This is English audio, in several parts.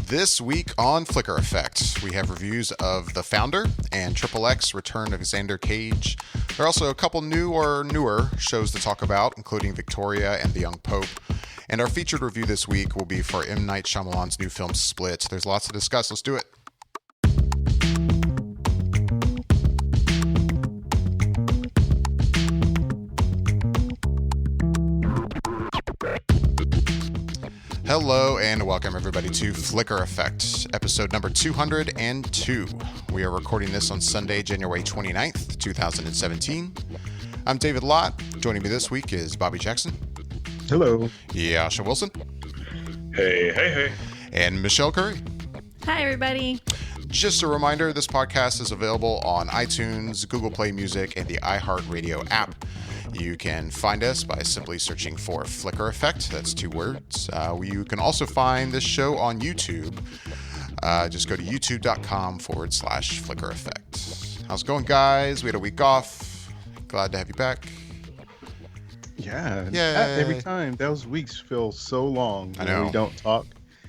This week on Flicker Effect, we have reviews of The Founder and X Return of Xander Cage. There are also a couple new or newer shows to talk about, including Victoria and The Young Pope. And our featured review this week will be for M. Night Shyamalan's new film Split. There's lots to discuss. Let's do it. Hello and welcome everybody to Flicker Effect, episode number 202. We are recording this on Sunday, January 29th, 2017. I'm David Lott. Joining me this week is Bobby Jackson. Hello. Yasha Wilson. Hey. And Michelle Curry. Hi, everybody. Just a reminder, this podcast is available on iTunes, Google Play Music, and the iHeartRadio app. You can find us by simply searching for Flicker Effect. That's 2 words. You can also find this show on YouTube. Just go to youtube.com/Flicker Effect. How's it going, guys? We had a week off. Glad to have you back. Yeah. Yay. Every time. Those weeks feel so long I know. when we don't talk.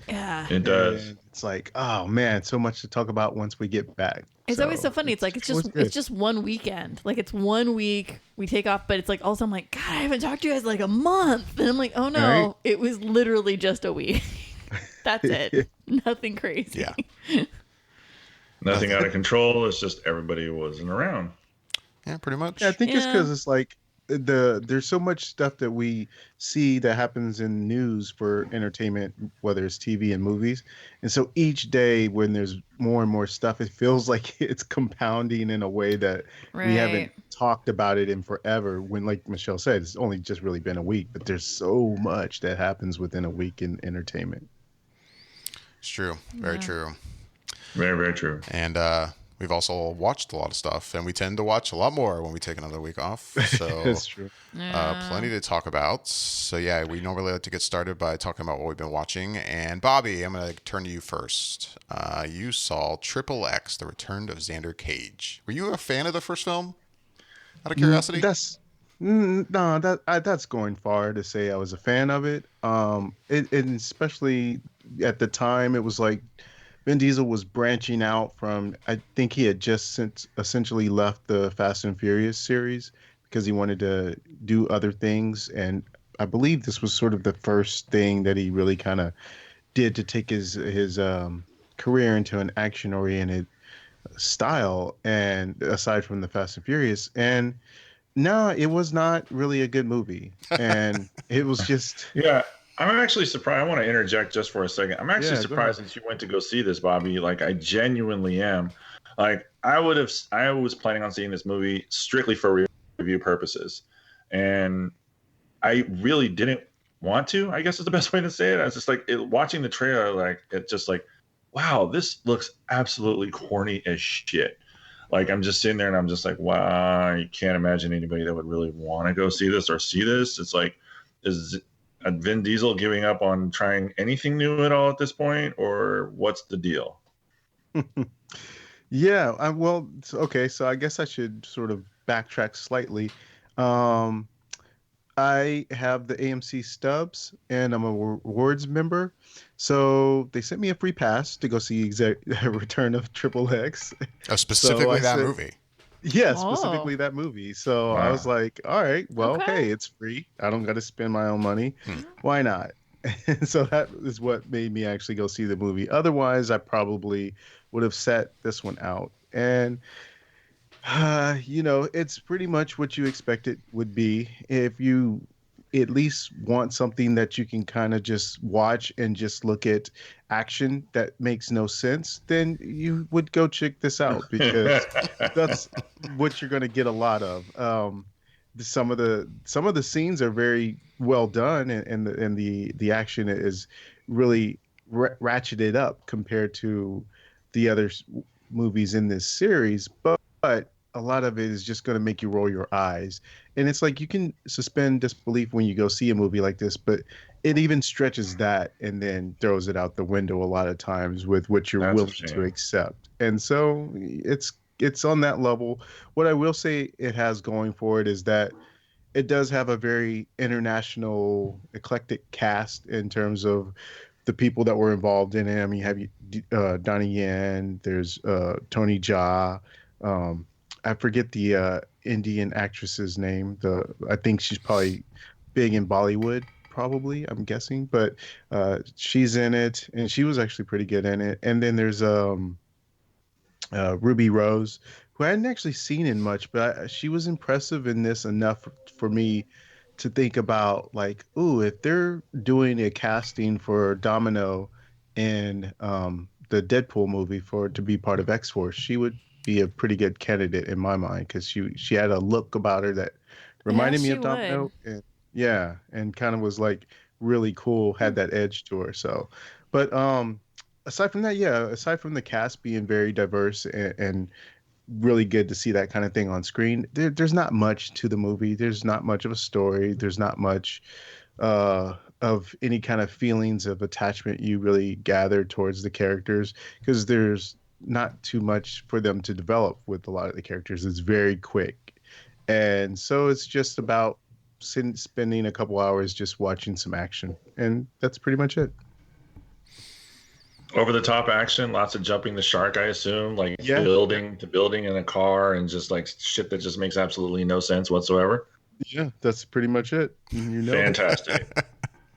Yeah. It does. And it's like, oh man, so much to talk about once we get back. It's always so funny. It's like it's just one weekend. Like it's 1 week we take off, but it's like also I'm like, God, I haven't talked to you guys like a month. And I'm like, oh no, Right? It was literally just a week. That's it. Nothing crazy. Yeah. Nothing out of control. It's just everybody wasn't around. Yeah, pretty much. Yeah, I think it's Yeah. because it's like there's so much stuff that we see that happens in news for entertainment, whether it's TV and movies. And so each day when there's more and more stuff, it feels like it's compounding in a way that we haven't talked about it in forever. When, like Michelle said, it's only just really been a week, but there's so much that happens within a week in entertainment. It's true. Very true. Very, very true. And we've also watched a lot of stuff, and we tend to watch a lot more when we take another week off. So That's true. plenty to talk about. So yeah, we normally like to get started by talking about what we've been watching. And Bobby, I'm going to turn to you first. You saw X, The Return of Xander Cage. Were you a fan of the first film? Out of curiosity? That's going far to say I was a fan of it. And especially at the time, it was like Vin Diesel was branching out from, I think he had just essentially left the Fast and Furious series because he wanted to do other things. And I believe this was sort of the first thing that he really kind of did to take his career into an action-oriented style, and aside from the Fast and Furious. And no, it was not really a good movie. And it was just... Yeah. I'm actually surprised. I want to interject just for a second. I'm actually Yeah, surprised that you went to go see this, Bobby. Like, I genuinely am. Like, I was planning on seeing this movie strictly for review purposes. And I really didn't want to, I guess is the best way to say it. I was just like, watching the trailer, like, it's just like, wow, this looks absolutely corny as shit. Like, I'm just sitting there and I'm just like, wow, I can't imagine anybody that would really want to go see this or see this. It's like, is Vin Diesel giving up on trying anything new at all at this point, or what's the deal? Yeah, okay, so I guess I should sort of backtrack slightly. I have the AMC stubs, and I'm a rewards member. So they sent me a free pass to go see Return of X. Oh, specifically So movie. Yeah, Oh. specifically that movie. So Wow. I was like, all right, well, Okay. hey, it's free. I don't got to spend my own money. Why not? And so that is what made me actually go see the movie. Otherwise, I probably would have set this one out. And, it's pretty much what you expect it would be. If you at least want something that you can kind of just watch and just look at action that makes no sense, then you would go check this out, because that's what you're going to get a lot of. Some of the scenes are very well done, and the action is really ratcheted up compared to the other movies in this series, but a lot of it is just going to make you roll your eyes. And it's like you can suspend disbelief when you go see a movie like this, but it even stretches that and then throws it out the window a lot of times with what you're That's a willing shame. to accept. And so it's on that level. What I will say it has going for it is that it does have a very international, eclectic cast in terms of the people that were involved in it. I mean, you have Donnie Yen, there's Tony Jaa. I forget the Indian actress's name. I think she's probably big in Bollywood, probably, I'm guessing, but she's in it, and she was actually pretty good in it. And then there's Ruby Rose, who I hadn't actually seen in much, but she was impressive in this enough for me to think about, like, ooh, if they're doing a casting for Domino in the Deadpool movie for to be part of X-Force, she would be a pretty good candidate in my mind because she had a look about her that reminded me of Domino, and yeah, and kind of was like really cool, had that edge to her. So, but aside from that, yeah, aside from the cast being very diverse and really good to see that kind of thing on screen, there's not much to the movie. There's not much of a story. There's not much of any kind of feelings of attachment you really gather towards the characters because there's not too much for them to develop with a lot of the characters. It's very quick. And so it's just about spending a couple hours just watching some action. And that's pretty much it. Over the top action, lots of jumping the shark, I assume, like building in a car and just like shit that just makes absolutely no sense whatsoever. Yeah, that's pretty much it. Fantastic.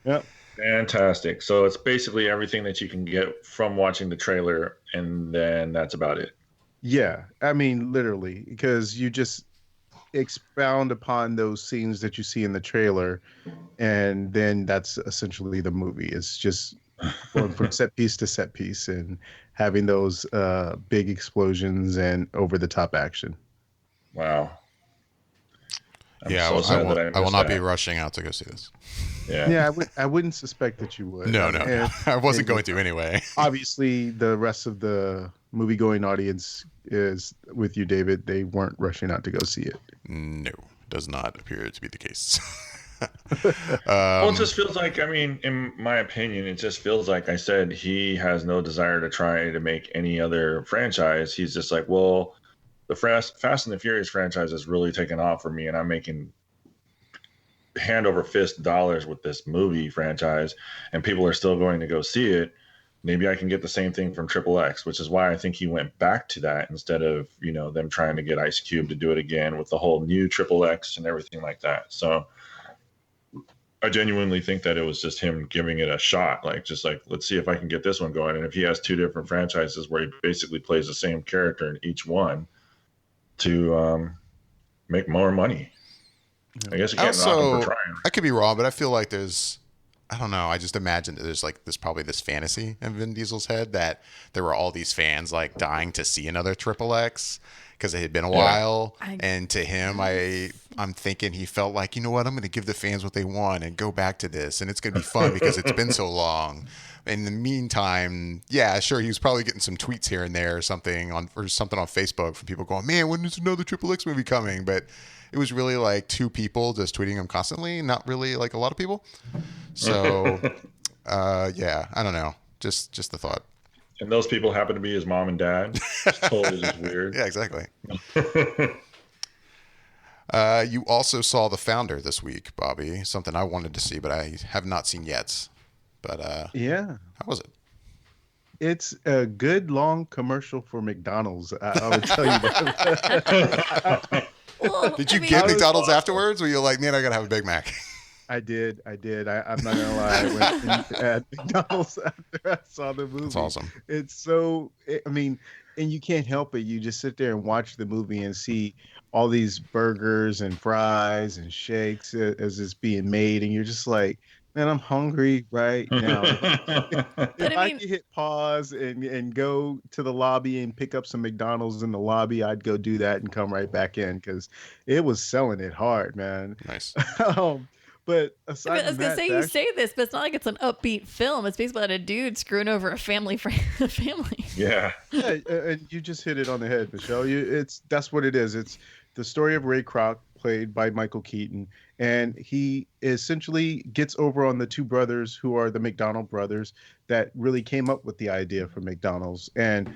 Yep. Fantastic. So it's basically everything that you can get from watching the trailer, and then that's about it. Yeah, I mean, literally, because you just expound upon those scenes that you see in the trailer, and then that's essentially the movie. It's just going from set piece to set piece and having those big explosions and over the top action. Wow. I will not be rushing out to go see this. Yeah, I wouldn't suspect that you would. No. I wasn't going to anyway. Obviously, the rest of the movie-going audience is with you, David. They weren't rushing out to go see it. No, does not appear to be the case. Well, it just feels like, I mean, in my opinion, it just feels like I said he has no desire to try to make any other franchise. He's just like, well, the Fast and the Furious franchise has really taken off for me, and I'm making hand over fist dollars with this movie franchise, and people are still going to go see it. Maybe I can get the same thing from Triple X, which is why I think he went back to that instead of, them trying to get Ice Cube to do it again with the whole new Triple X and everything like that. So I genuinely think that it was just him giving it a shot, just let's see if I can get this one going. And if he has two different franchises where he basically plays the same character in each one to make more money, I guess you can't knock him for trying. I could be wrong, but I feel like I don't know. I just imagine that there's probably this fantasy in Vin Diesel's head that there were all these fans dying to see another Triple X because it had been a while. And to him, I'm thinking he felt like, you know what, I'm going to give the fans what they want and go back to this, and it's going to be fun because it's been so long. In the meantime, yeah, sure, he was probably getting some tweets here and there or something on Facebook from people going, man, when is another Triple X movie coming? But it was really two people just tweeting him constantly, not really a lot of people. So, yeah, I don't know. Just the thought. And those people happen to be his mom and dad. It's totally just weird. Yeah, exactly. You also saw The Founder this week, Bobby. Something I wanted to see, but I have not seen yet. But yeah, how was it? It's a good long commercial for McDonald's. I would tell you that. Did you get McDonald's afterwards? Were you like, man, I gotta have a Big Mac? I did. I'm not gonna lie. I went at McDonald's after I saw the movie. That's awesome. It's so. I mean, and you can't help it. You just sit there and watch the movie and see all these burgers and fries and shakes as it's being made, and you're just like, man, I'm hungry right now. If I could hit pause and go to the lobby and pick up some McDonald's in the lobby, I'd go do that and come right back in because it was selling it hard, man. Nice. But aside I was going to say, you say this, but it's not like it's an upbeat film. It's basically about a dude screwing over a family. Yeah. Yeah, and you just hit it on the head, Michelle. That's what it is. It's the story of Ray Kroc, played by Michael Keaton, and he essentially gets over on the two brothers who are the McDonald brothers that really came up with the idea for McDonald's, and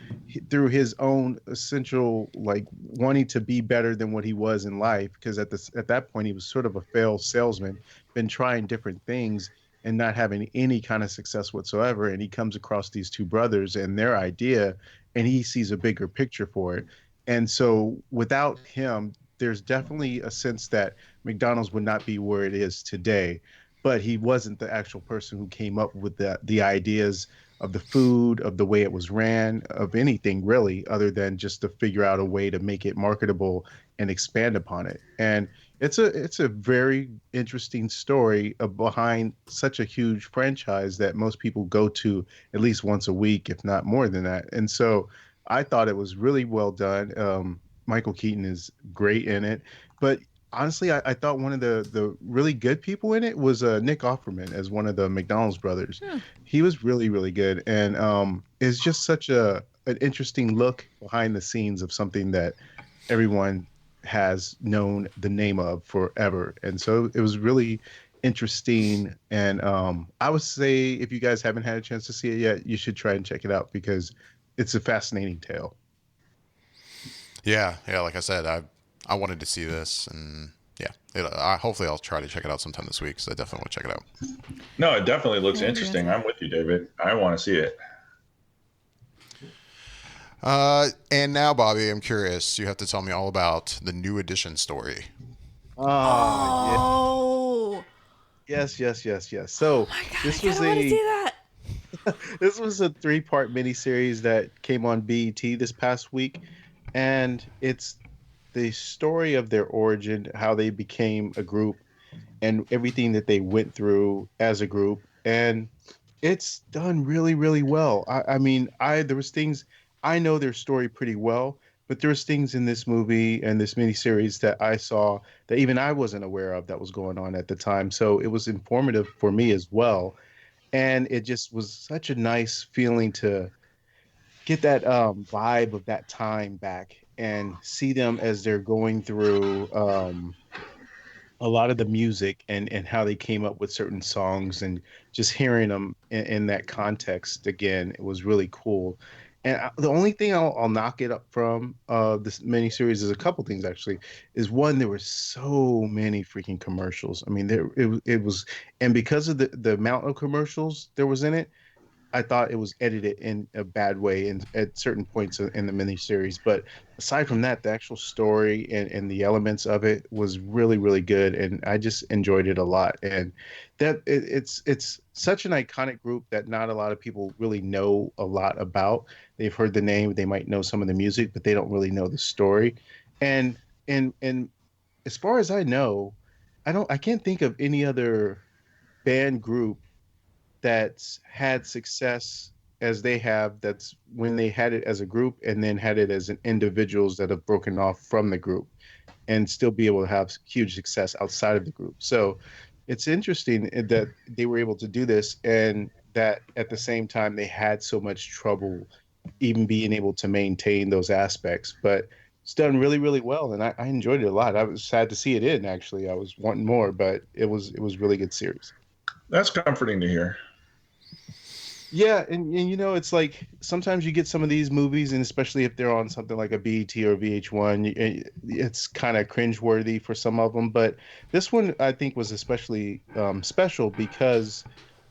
through his own essential wanting to be better than what he was in life, because at that point he was sort of a failed salesman, been trying different things, and not having any kind of success whatsoever. And he comes across these two brothers and their idea, and he sees a bigger picture for it. And so without him, there's definitely a sense that McDonald's would not be where it is today. But he wasn't the actual person who came up with the ideas of the food, of the way it was ran, of anything really, other than just to figure out a way to make it marketable and expand upon it. And it's a very interesting story behind such a huge franchise that most people go to at least once a week, if not more than that. And so I thought it was really well done. Michael Keaton is great in it, but honestly, I thought one of the really good people in it was Nick Offerman as one of the McDonald's brothers. He was really, really good, and it's just such an interesting look behind the scenes of something that everyone has known the name of forever. And so it was really interesting. And I would say if you guys haven't had a chance to see it yet, you should try and check it out because it's a fascinating tale. Yeah. Like I said, I wanted to see this, and hopefully I'll try to check it out sometime this week because I definitely want to check it out. No, it definitely looks interesting. I'm with you, David. I want to see it. And now, Bobby, I'm curious. You have to tell me all about the New Edition story. Oh. Yes. So this was this was a 3-part miniseries that came on BET this past week, and it's the story of their origin, how they became a group, and everything that they went through as a group. And it's done really, really well. I mean, there was things. I know their story pretty well, but there's things in this movie and this miniseries that I saw that even I wasn't aware of that was going on at the time. So it was informative for me as well. And it just was such a nice feeling to get that vibe of that time back and see them as they're going through a lot of the music and how they came up with certain songs, and just hearing them in that context again, it was really cool. And the only thing I'll knock it up from this miniseries is a couple things actually. Is one, there were so many freaking commercials. I mean, it was, and because of the amount of commercials there was in it, I thought it was edited in a bad way at certain points in the miniseries. But aside from that, the actual story and the elements of it was really, really good, and I just enjoyed it a lot. And that it's such an iconic group that not a lot of people really know a lot about. They've heard the name, they might know some of the music, but they don't really know the story. And as far as I know, I can't think of any other band group that's had success as they have, that's when they had it as a group and then had it as an individuals that have broken off from the group and still be able to have huge success outside of the group. So it's interesting that they were able to do this, and that at the same time they had so much trouble even being able to maintain those aspects. But it's done really, really well, and I enjoyed it a lot. I was sad to see it end, actually. I was wanting more, but it was really good series. That's comforting to hear. Yeah, and it's like sometimes you get some of these movies, and especially if they're on something like a BET or VH1, it's kind of cringeworthy for some of them. But this one, I think, was especially special because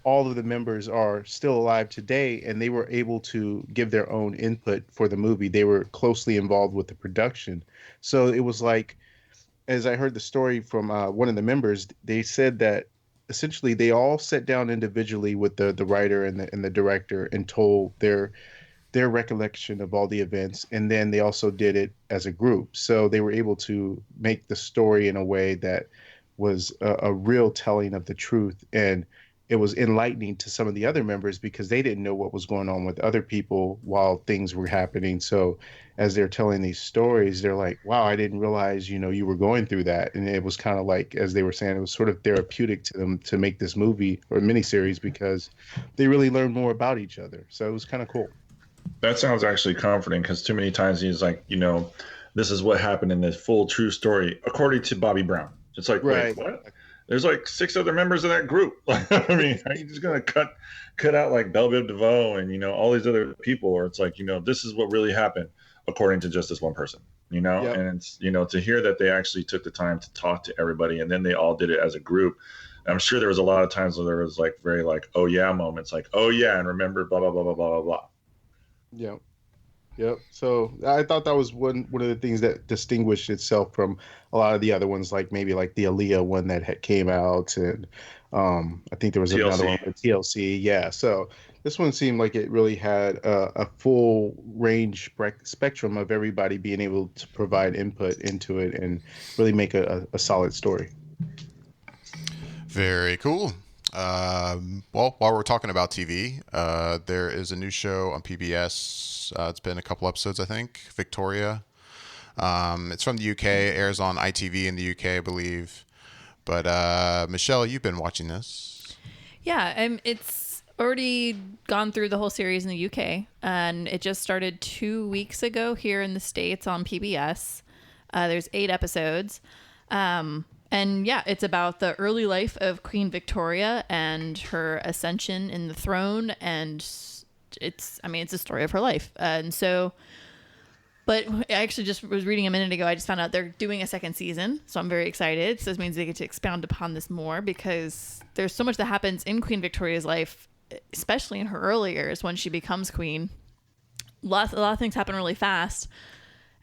all of the members are still alive today, and they were able to give their own input for the movie. They were closely involved with the production. So it was like, as I heard the story from one of the members, they said that essentially they all sat down individually with the writer and the director and told their recollection of all the events, and then they also did it as a group. So they were able to make the story in a way that was a real telling of the truth, and it was enlightening to some of the other members because they didn't know what was going on with other people while things were happening. So as they're telling these stories, they're like, wow, I didn't realize, you were going through that. And it was kind of like, as they were saying, it was sort of therapeutic to them to make this movie or miniseries because they really learned more about each other. So it was kind of cool. That sounds actually comforting, because too many times he's like, this is what happened in the full true story, according to Bobby Brown. It's like, right. Wait, what? There's like 6 other members of that group. I mean, are you just going to cut out like Belle Biv DeVoe and, all these other people? Or it's like, this is what really happened according to just this one person, Yep. And it's, to hear that they actually took the time to talk to everybody and then they all did it as a group. I'm sure there was a lot of times where there was like very like, oh yeah moments, like, oh yeah, and remember blah blah blah blah blah blah blah. Yeah. Yep. So I thought that was one of the things that distinguished itself from a lot of the other ones, like maybe like the Aaliyah one that came out, and I think there was TLC. another one with TLC. Yeah. So this one seemed like it really had a full range spectrum of everybody being able to provide input into it and really make a solid story. Very cool. Well, while we're talking about TV, there is a new show on PBS. It's been a couple episodes, I think. Victoria. It's from the UK. Airs on ITV in the UK, I believe. But Michelle, you've been watching this. Yeah, it's already gone through the whole series in the UK, and it just started 2 weeks ago here in the States on PBS. There's 8 episodes. And yeah, it's about the early life of Queen Victoria and her ascension in the throne, and it's a story of her life. And so, but I actually just was reading a minute ago, I just found out they're doing a second season, so I'm very excited. So this means they get to expound upon this more, because there's so much that happens in Queen Victoria's life, especially in her early years when she becomes queen. A lot of things happen really fast,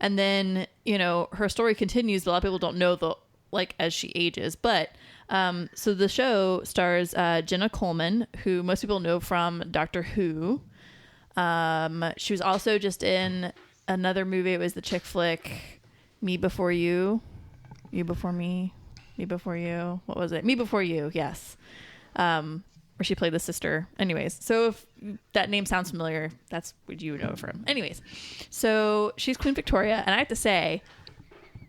and then, you know, her story continues, but a lot of people don't know as she ages. But so the show stars Jenna Coleman, who most people know from Doctor Who. She was also just in another movie. It was the chick flick Me Before You, You Before Me, Me Before You. What was it? Me Before You, yes. Where she played the sister. Anyways, so if that name sounds familiar, that's what you would know her from. Anyways, so she's Queen Victoria, and I have to say,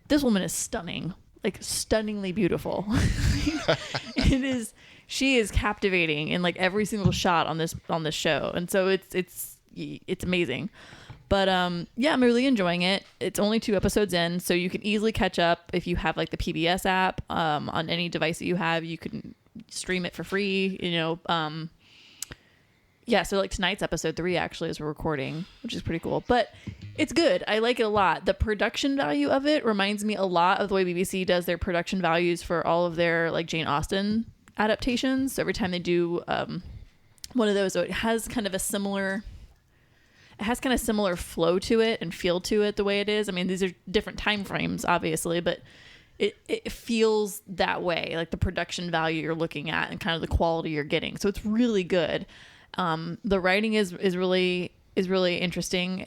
this woman is stunning. Like, stunningly beautiful. She is captivating in like every single shot on this show, and so it's amazing. But yeah, I'm really enjoying it. It's only 2 episodes in, so you can easily catch up if you have like the PBS app on any device that you have. You can stream it for free. You know, yeah. So like tonight's episode 3 actually as we're recording, which is pretty cool. But it's good. I like it a lot. The production value of it reminds me a lot of the way BBC does their production values for all of their like Jane Austen adaptations. So every time they do one of those, so it has kind of similar flow to it and feel to it the way it is. I mean, these are different time frames, obviously, but it feels that way, like the production value you're looking at and kind of the quality you're getting. So it's really good. The writing is really interesting.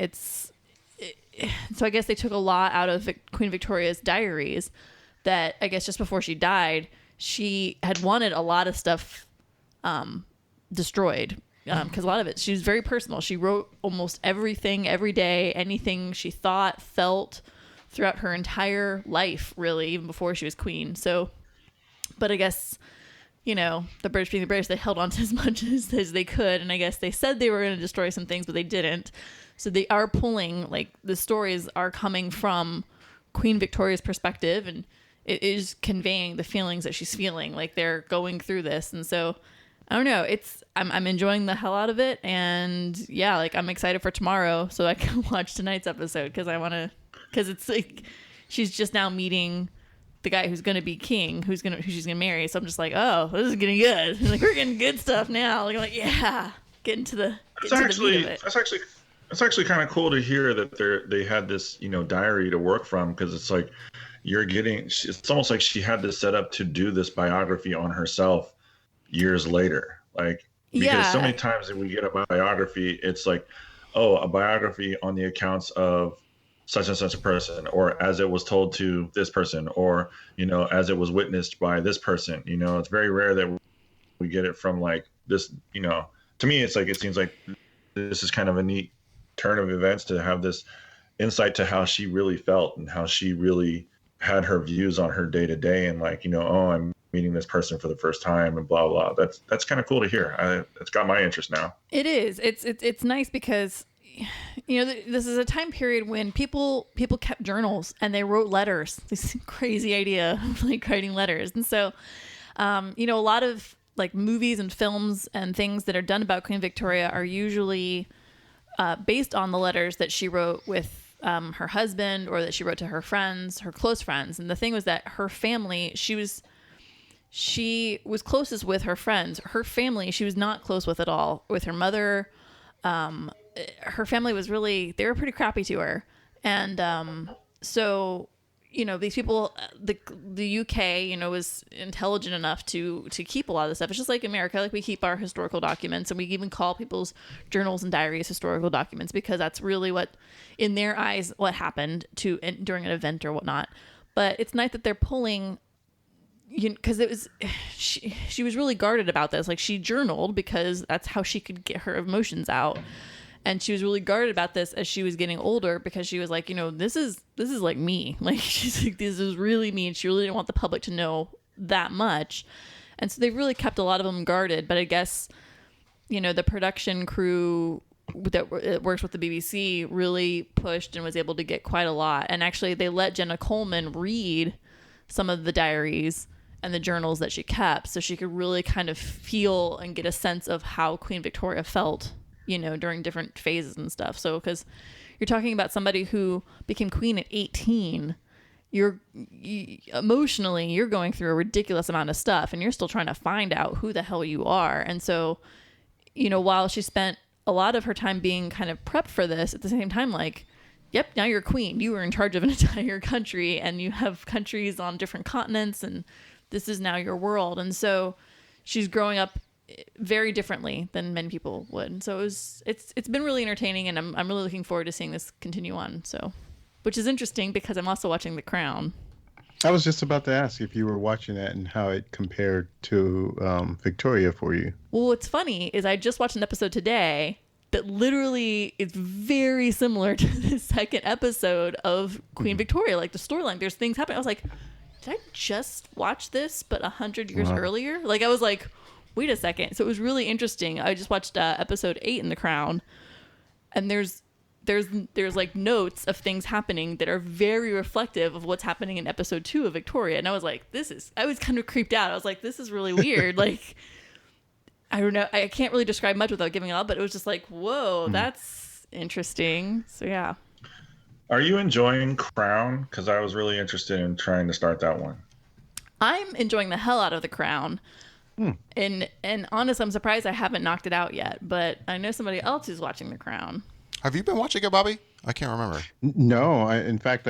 So I guess they took a lot out of Queen Victoria's diaries that I guess just before she died, she had wanted a lot of stuff destroyed, because a lot of it, she was very personal. She wrote almost everything every day, anything she thought, felt throughout her entire life, really, even before she was queen. So, but I guess, you know, the British being the British, they held on to as much as they could. And I guess they said they were going to destroy some things, but they didn't. So they are pulling, like, the stories are coming from Queen Victoria's perspective, and it is conveying the feelings that she's feeling, like they're going through this. And so, I don't know, I'm enjoying the hell out of it. And yeah, like, I'm excited for tomorrow so I can watch tonight's episode, because it's like, she's just now meeting the guy who's going to be king, who she's going to marry. So I'm just like, oh, this is getting good. Like, we're getting good stuff now. Like yeah, get into the meat of it. It's actually kind of cool to hear that they had this, you know, diary to work from, because it's like it's almost like she had this set up to do this biography on herself years later. Like, because so many times that we get a biography, it's like, oh, a biography on the accounts of such and such a person, or as it was told to this person, or, you know, as it was witnessed by this person. You know, it's very rare that we get it from like this, you know. To me, it's like, it seems like this is kind of a neat turn of events to have this insight to how she really felt and how she really had her views on her day to day, and like, you know, oh, I'm meeting this person for the first time and blah blah. That's kind of cool to hear. It's got my interest now. It is. It's nice because, you know, this is a time period when people kept journals and they wrote letters. This crazy idea of like writing letters. And so, you know, a lot of like movies and films and things that are done about Queen Victoria are usually based on the letters that she wrote with her husband, or that she wrote to her friends, her close friends. And the thing was that her family, she was she was closest with her friends. Her family, she was not close with at all. With her mother, her family was really, they were pretty crappy to her. And so, you know, these people, the UK, you know, was intelligent enough to keep a lot of this stuff. It's just like America, like we keep our historical documents, and we even call people's journals and diaries historical documents, because that's really what, in their eyes, what happened during an event or whatnot. But it's nice that they're pulling, you know, because it was, she was really guarded about this. Like, she journaled because that's how she could get her emotions out. And she was really guarded about this as she was getting older, because she was like, you know, this is like me. Like, she's like, this is really me. And she really didn't want the public to know that much. And so they really kept a lot of them guarded. But I guess, you know, the production crew that works with the BBC really pushed and was able to get quite a lot. And actually, they let Jenna Coleman read some of the diaries and the journals that she kept, so she could really kind of feel and get a sense of how Queen Victoria felt, you know, during different phases and stuff. So, because you're talking about somebody who became queen at 18, emotionally, you're going through a ridiculous amount of stuff, and you're still trying to find out who the hell you are. And so, you know, while she spent a lot of her time being kind of prepped for this, at the same time, like, yep, now you're queen. You were in charge of an entire country, and you have countries on different continents, and this is now your world. And so she's growing up very differently than many people would. So it's been really entertaining, and I'm really looking forward to seeing this continue on. So, which is interesting because I'm also watching The Crown. I was just about to ask if you were watching that and how it compared to Victoria for you. Well, what's funny is I just watched an episode today that literally is very similar to the second episode of Queen Victoria. Like, the storyline, there's things happening. I was like, did I just watch this but 100 years earlier? Like, I was like, wait a second. So it was really interesting. I just watched episode 8 in The Crown, and there's like notes of things happening that are very reflective of what's happening in episode 2 of Victoria. And I was like, I was kind of creeped out. I was like, this is really weird. Like, I don't know. I can't really describe much without giving it up, but it was just like, whoa, that's interesting. So yeah. Are you enjoying Crown? Because I was really interested in trying to start that one. I'm enjoying the hell out of The Crown. And honest, I'm surprised I haven't knocked it out yet, but I know somebody else who's watching The Crown. Have you been watching it, Bobby? I can't remember. No, in fact,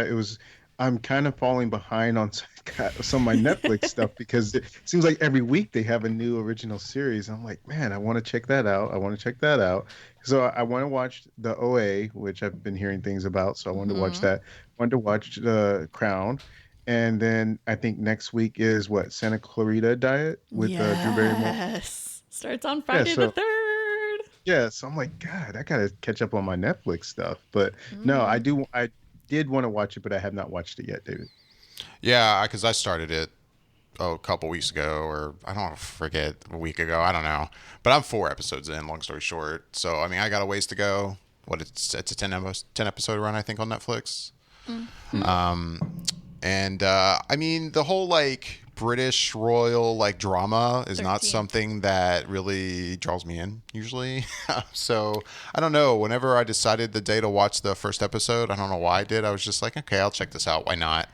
I'm kind of falling behind on some of my Netflix stuff, because it seems like every week they have a new original series. I'm like, man, I want to check that out. So I want to watch the OA, which I've been hearing things about. So I wanted to watch that. I wanted to watch The Crown. And then I think next week is Santa Clarita Diet with Drew Barrymore. Yes. Starts on Friday the 3rd. Yeah, so I'm like, God, I gotta catch up on my Netflix stuff. But no, I did want to watch it, but I have not watched it yet, David. Yeah, because I started it a couple weeks ago, or I don't forget, a week ago. I don't know. But I'm 4 episodes in, long story short. So, I mean, I got a ways to go. It's a 10 episode run, I think, on Netflix. And I mean, the whole like British royal like drama is 13. Not something that really draws me in usually. So I don't know. Whenever I decided the day to watch the first episode, I don't know why I did. I was just like, okay, I'll check this out. Why not?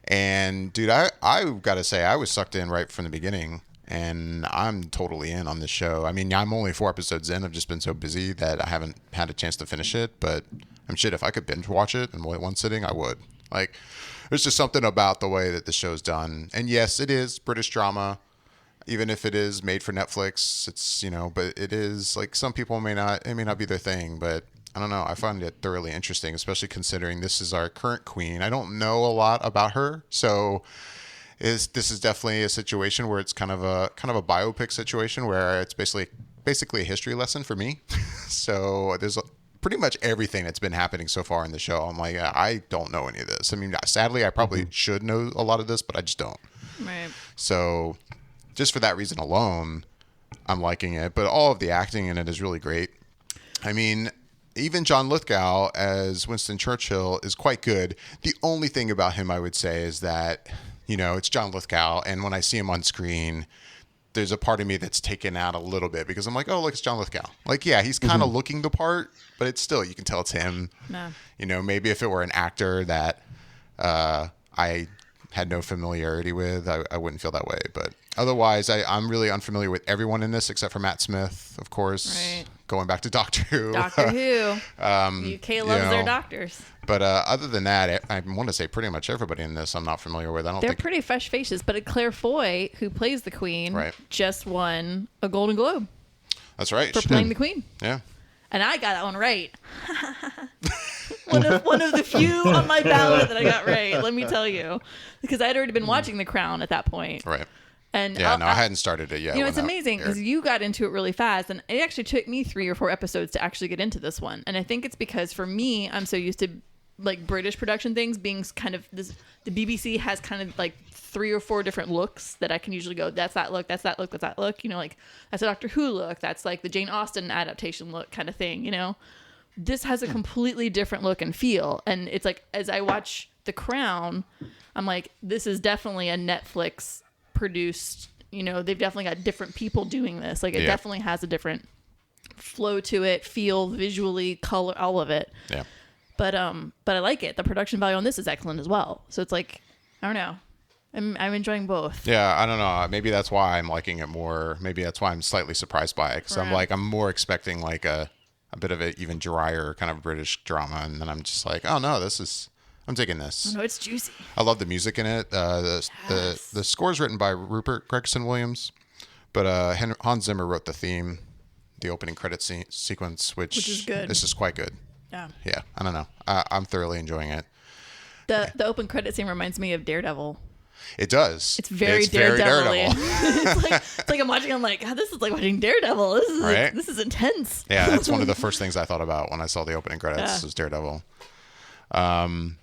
And dude, I got to say, I was sucked in right from the beginning, and I'm totally in on this show. I mean, I'm only 4 episodes in. I've just been so busy that I haven't had a chance to finish it. But I'm shit. If I could binge watch it in one sitting, I would. Like, there's just something about the way that the show's done. And yes, it is British drama, even if it is made for Netflix. It's, you know, but it is like, some people it may not be their thing, but I don't know. I find it thoroughly interesting, especially considering this is our current queen. I don't know a lot about her, so this is definitely a situation where it's kind of a biopic situation where it's basically a history lesson for me. So there's pretty much everything that's been happening so far in the show. I'm like, I don't know any of this. I mean, sadly, I probably should know a lot of this, but I just don't. Right. So just for that reason alone, I'm liking it. But all of the acting in it is really great. I mean, even John Lithgow as Winston Churchill is quite good. The only thing about him I would say is that, you know, it's John Lithgow, and when I see him on screen, there's a part of me that's taken out a little bit because I'm like, oh, look, it's John Lithgow. Like, yeah, he's kind of looking the part, but it's still, you can tell it's him. No. You know, maybe if it were an actor that I had no familiarity with, I wouldn't feel that way. But otherwise, I'm really unfamiliar with everyone in this except for Matt Smith, of course. Right. Going back to Doctor Who. Doctor Who. UK loves their doctors. But other than that, I want to say pretty much everybody in this I'm not familiar with. They're pretty fresh faces. But Claire Foy, who plays the Queen, just won a Golden Globe. That's right. For playing the Queen. Yeah. And I got that one right. one of the few on my ballot that I got right, let me tell you. Because I'd already been watching The Crown at that point. Right. And I hadn't started it yet. It's amazing because you got into it really fast. And it actually took me 3 or 4 episodes to actually get into this one. And I think it's because for me, I'm so used to like British production things being kind of this. The BBC has kind of like 3 or 4 different looks that I can usually go, that's that look, that's that look, that's that look. You know, like that's a Doctor Who look. That's like the Jane Austen adaptation look kind of thing, you know. This has a completely different look and feel. And it's like, as I watch The Crown, I'm like, this is definitely a Netflix produced, you know, they've definitely got different people doing this. Like it definitely has a different flow to it, feel, visually, color, all of it. Yeah. But I like it. The production value on this is excellent as well. So it's like, I don't know. I'm enjoying both. Yeah, I don't know. Maybe that's why I'm liking it more. Maybe that's why I'm slightly surprised by it. Because I'm more expecting like a bit of an even drier kind of British drama. And then I'm just like, oh no, I'm digging this. Oh, no, it's juicy. I love the music in it. The score's written by Rupert Gregson Williams. But Hans Zimmer wrote the theme, the opening credit sequence, which is good. This is quite good. Yeah. Yeah, I don't know. I'm thoroughly enjoying it. The open credit scene reminds me of Daredevil. It does. It's very Daredevil. It's like I'm watching. I'm like, God, this is like watching Daredevil. This is intense. Yeah, that's one of the first things I thought about when I saw the opening credits. Was Daredevil. And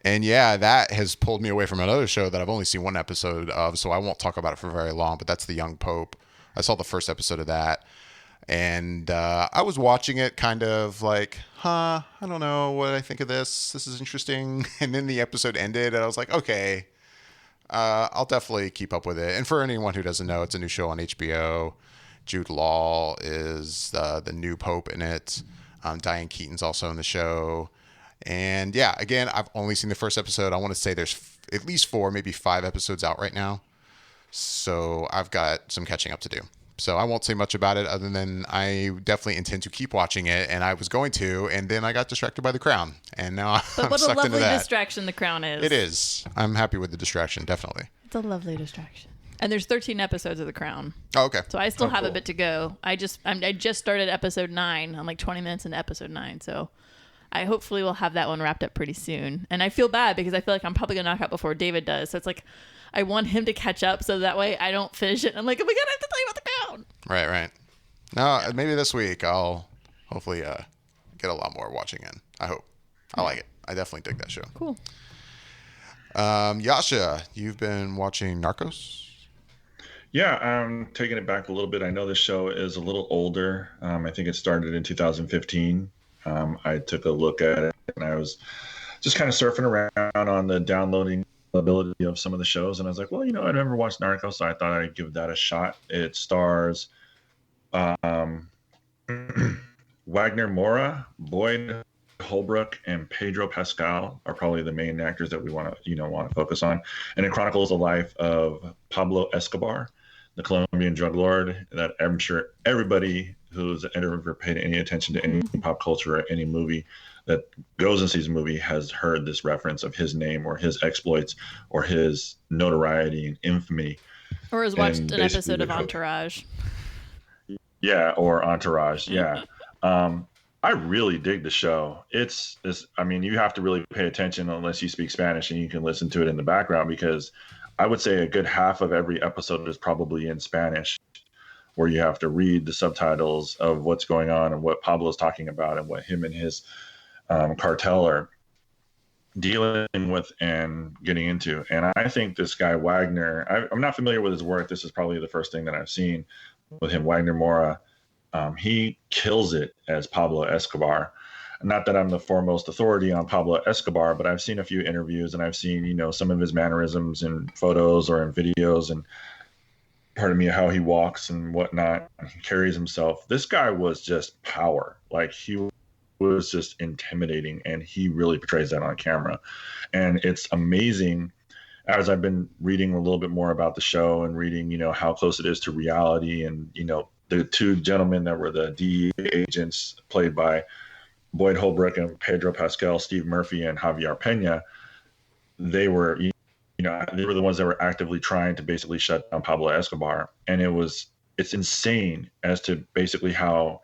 yeah, that has pulled me away from another show that I've only seen 1 episode of, so I won't talk about it for very long. But that's The Young Pope. I saw the first episode of that, and I was watching it kind of like, I don't know what I think of this. This is interesting. And then the episode ended, and I was like, okay. I'll definitely keep up with it. And for anyone who doesn't know, it's a new show on HBO. Jude Law is the new pope in it. Diane Keaton's also in the show. And yeah, again, I've only seen the first episode. I want to say there's at least 4, maybe 5 episodes out right now. So I've got some catching up to do. So I won't say much about it other than I definitely intend to keep watching it, and I was going to, and then I got distracted by The Crown, and now I'm sucked into that. But what a lovely distraction The Crown is. It is. I'm happy with the distraction, definitely. It's a lovely distraction. And there's 13 episodes of The Crown. Oh, okay. So I still have a bit to go. I just started episode 9. I'm like 20 minutes into episode 9, so I hopefully will have that one wrapped up pretty soon. And I feel bad because I feel like I'm probably going to knock out before David does. So it's like I want him to catch up so that way I don't finish it. I'm like, oh my God, I have to tell you about The Crown. Right. No, maybe this week I'll hopefully get a lot more watching in. I hope. I like it. I definitely dig that show. Cool. Yasha, you've been watching Narcos? Yeah, I'm taking it back a little bit. I know this show is a little older. I think it started in 2015. I took a look at it, and I was just kind of surfing around on the downloading ability of some of the shows, and I was like, well, you know, I'd never watched Narcos, so I thought I'd give that a shot. It stars Wagner Moura, Boyd Holbrook, and Pedro Pascal are probably the main actors that we want to focus on. And it chronicles the life of Pablo Escobar, the Colombian drug lord that I'm sure everybody who's ever paid any attention to any pop culture or any movie that goes and sees a movie has heard this reference of his name or his exploits or his notoriety and infamy. Or has watched an episode of Entourage. Yeah, or Entourage. Yeah. I really dig the show. I mean, you have to really pay attention unless you speak Spanish and you can listen to it in the background, because I would say a good half of every episode is probably in Spanish, where you have to read the subtitles of what's going on and what Pablo's talking about and what him and his cartel are dealing with and getting into. And I think this guy, Wagner, I'm not familiar with his work. This is probably the first thing that I've seen with him, Wagner Moura. He kills it as Pablo Escobar. Not that I'm the foremost authority on Pablo Escobar, but I've seen a few interviews and I've seen, some of his mannerisms in photos or in videos, and pardon me, how he walks and whatnot, he carries himself. This guy was just power. Like, he was just intimidating, and he really portrays that on camera. And it's amazing as I've been reading a little bit more about the show and reading, how close it is to reality, and the two gentlemen that were the DEA agents played by Boyd Holbrook and Pedro Pascal, Steve Murphy and Javier Pena, they were, they were the ones that were actively trying to basically shut down Pablo Escobar. And it's insane as to basically how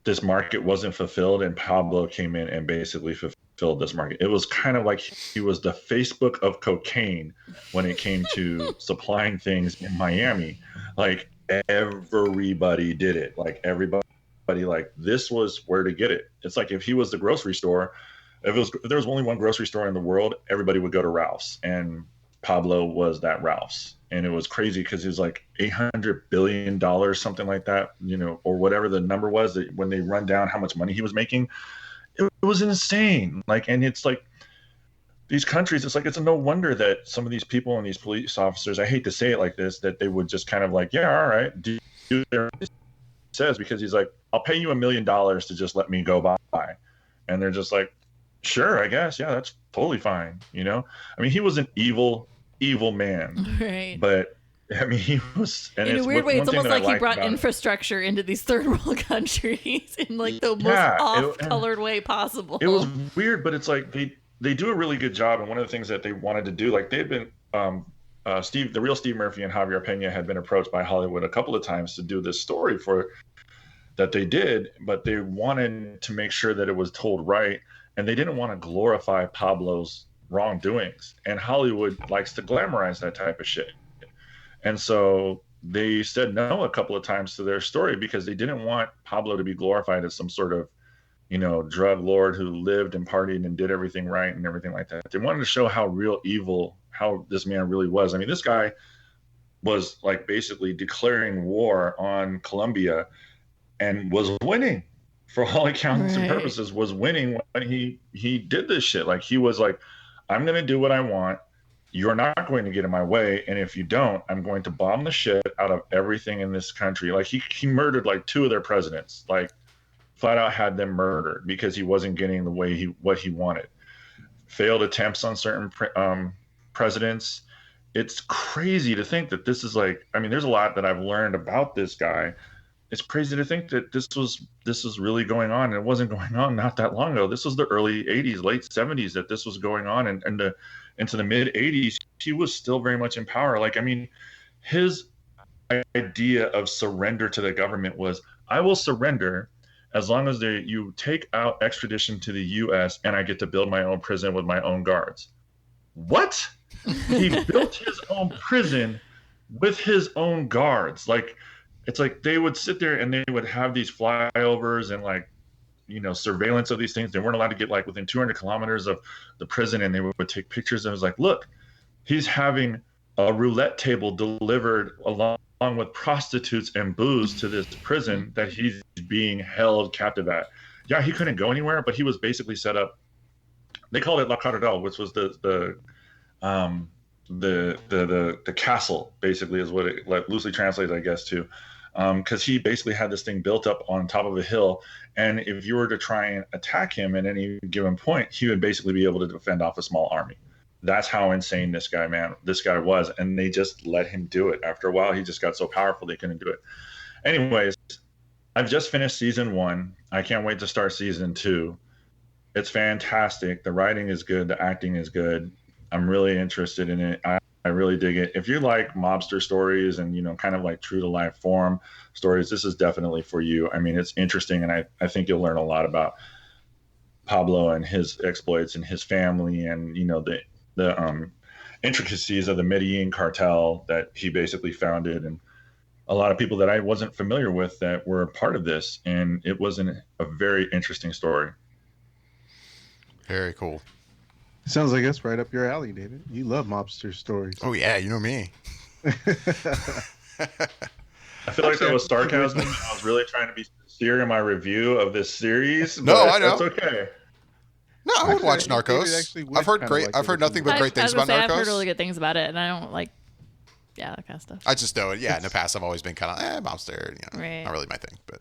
this market wasn't fulfilled, and Pablo came in and basically fulfilled this market. It was kind of like he was the Facebook of cocaine when it came to supplying things in Miami. Like everybody did it. Like everybody, like this was where to get it. It's like if he was the grocery store, if there was only one grocery store in the world, everybody would go to Ralph's, and Pablo was that Ralph's. And it was crazy because it was like $800 billion, something like that, or whatever the number was, that when they run down how much money he was making, it was insane. Like, and it's like these countries, it's like, it's no wonder that some of these people and these police officers, I hate to say it like this, that they would just kind of like, yeah, all right, do their says, because he's like, I'll pay you $1 million to just let me go by. And they're just like, sure, I guess. Yeah, that's totally fine. I mean, he was an evil man. Right. But I mean, he was, and in a weird way, it's almost like he brought infrastructure into these third world countries in like the most off-colored way possible. It was weird, but it's like they do a really good job. And one of the things that they wanted to do, like they've been, the real Steve Murphy and Javier Pena had been approached by Hollywood a couple of times to do this story that they did, but they wanted to make sure that it was told right. And they didn't want to glorify Pablo's wrongdoings. And Hollywood likes to glamorize that type of shit. And so they said no a couple of times to their story because they didn't want Pablo to be glorified as some sort of, drug lord who lived and partied and did everything right and everything like that. They wanted to show how real evil, how this man really was. I mean, this guy was like basically declaring war on Colombia and was winning. For all accounts and purposes, was winning when he did this shit. Like he was like, I'm going to do what I want. You're not going to get in my way. And if you don't, I'm going to bomb the shit out of everything in this country. Like he murdered like 2 of their presidents, like flat out had them murdered because he wasn't getting the way what he wanted. Failed attempts on certain presidents. It's crazy to think that this is like, I mean, there's a lot that I've learned about this guy. It's crazy to think that this was really going on. And it wasn't going on not that long ago. This was the early 80s, late 70s that this was going on. And into the mid 80s, he was still very much in power. Like, I mean, his idea of surrender to the government was, I will surrender as long as you take out extradition to the U.S. and I get to build my own prison with my own guards. What? He built his own prison with his own guards. Like, it's like they would sit there and they would have these flyovers and like, surveillance of these things. They weren't allowed to get like within 200 kilometers of the prison, and they would take pictures. And it was like, look, he's having a roulette table delivered along with prostitutes and booze to this prison that he's being held captive at. Yeah, he couldn't go anywhere, but he was basically set up. They called it La Cardinal, which was the castle, basically, is what it like, loosely translates, I guess, to. Because he basically had this thing built up on top of a hill, and if you were to try and attack him at any given point, he would basically be able to defend off a small army. That's how insane this guy was, and they just let him do it. After a while, he just got so powerful they couldn't do it. Anyways, I've just finished season 1. I can't wait to start season 2. It's fantastic. The writing is good. The acting is good. I'm really interested in it. I really dig it. If you like mobster stories and, kind of like true to life form stories, this is definitely for you. I mean, it's interesting. And I think you'll learn a lot about Pablo and his exploits and his family and, the intricacies of the Medellin cartel that he basically founded, and a lot of people that I wasn't familiar with that were a part of this. And it was a very interesting story. Very cool. Sounds like that's right up your alley, David. You love mobster stories. Oh, yeah. You know me. I feel like that was sarcasm. I was really trying to be sincere in my review of this series. No, I know. That's okay. No, I would watch Narcos. I've heard nothing but great things about Narcos. I've heard really good things about it, and I don't like, that kind of stuff. I just know it. Yeah, in the past, I've always been kind of, mobster. Right. Not really my thing, but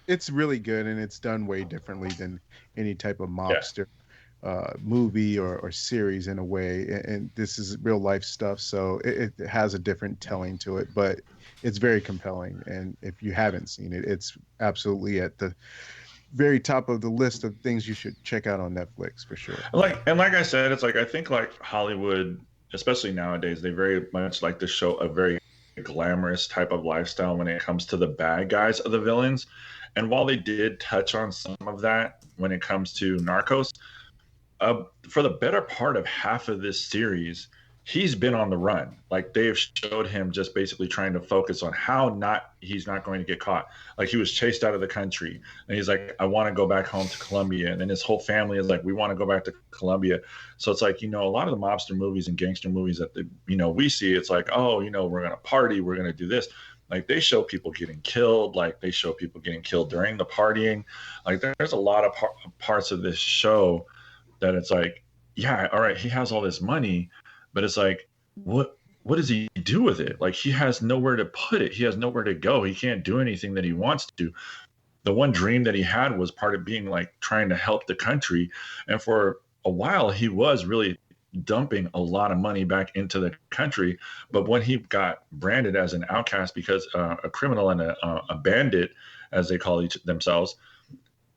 it's really good, and it's done way differently than any type of mobster. movie or series in a way, and this is real life stuff, so it has a different telling to it, but it's very compelling. And if you haven't seen it, it's absolutely at the very top of the list of things you should check out on Netflix for sure. Like I said, it's like I think like Hollywood, especially nowadays, they very much like to show a very glamorous type of lifestyle when it comes to the bad guys of the villains. And while they did touch on some of that when it comes to Narcos, for the better part of half of this series, he's been on the run. Like they've showed him just basically trying to focus on how he's not going to get caught. Like he was chased out of the country, and he's like, I want to go back home to Colombia. And then his whole family is like, we want to go back to Colombia. So it's like, a lot of the mobster movies and gangster movies that we see, it's like, oh, we're gonna party, we're gonna do this. Like they show people getting killed, like they show people getting killed during the partying. Like there's a lot of parts of this show that it's like, yeah, all right, he has all this money, but it's like, what does he do with it? Like he has nowhere to put it. He has nowhere to go. He can't do anything that he wants to. The one dream that he had was part of being like trying to help the country. And for a while, he was really dumping a lot of money back into the country. But when he got branded as an outcast because a criminal and a bandit, as they call themselves,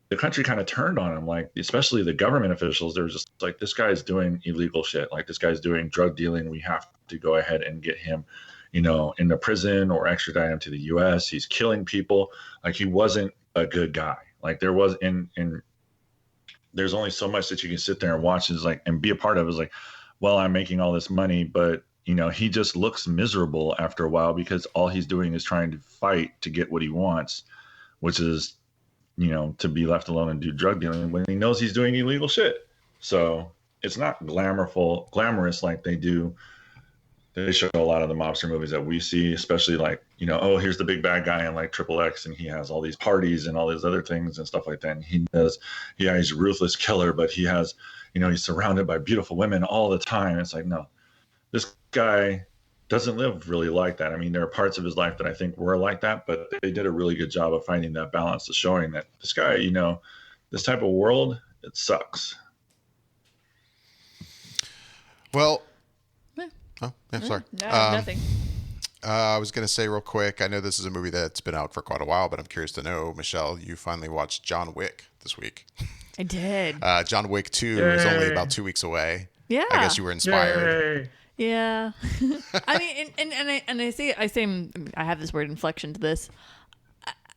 the country kind of turned on him, like especially the government officials. They were just like, this guy's doing illegal shit. Like this guy's doing drug dealing. We have to go ahead and get him, into prison or extradite him to the U.S. He's killing people. Like he wasn't a good guy. Like there was there's only so much that you can sit there and watch and be a part of. Is like, well, I'm making all this money, but he just looks miserable after a while because all he's doing is trying to fight to get what he wants, which is to be left alone and do drug dealing when he knows he's doing illegal shit. So it's not glamorous like they do. They show a lot of the mobster movies that we see, especially like, oh, here's the big bad guy in like Triple X, and he has all these parties and all these other things and stuff like that. And he's a ruthless killer, but he has, he's surrounded by beautiful women all the time. It's like, no, this guy doesn't live really like that. I mean, there are parts of his life that I think were like that, but they did a really good job of finding that balance of showing that this guy, this type of world, it sucks. Well, sorry. No, nothing. I was going to say real quick, I know this is a movie that's been out for quite a while, but I'm curious to know, Michelle, you finally watched John Wick this week. I did. John Wick 2 is only about 2 weeks away. Yeah. I guess you were inspired. Yay. Yeah. I mean, and I say I have this weird inflection to this.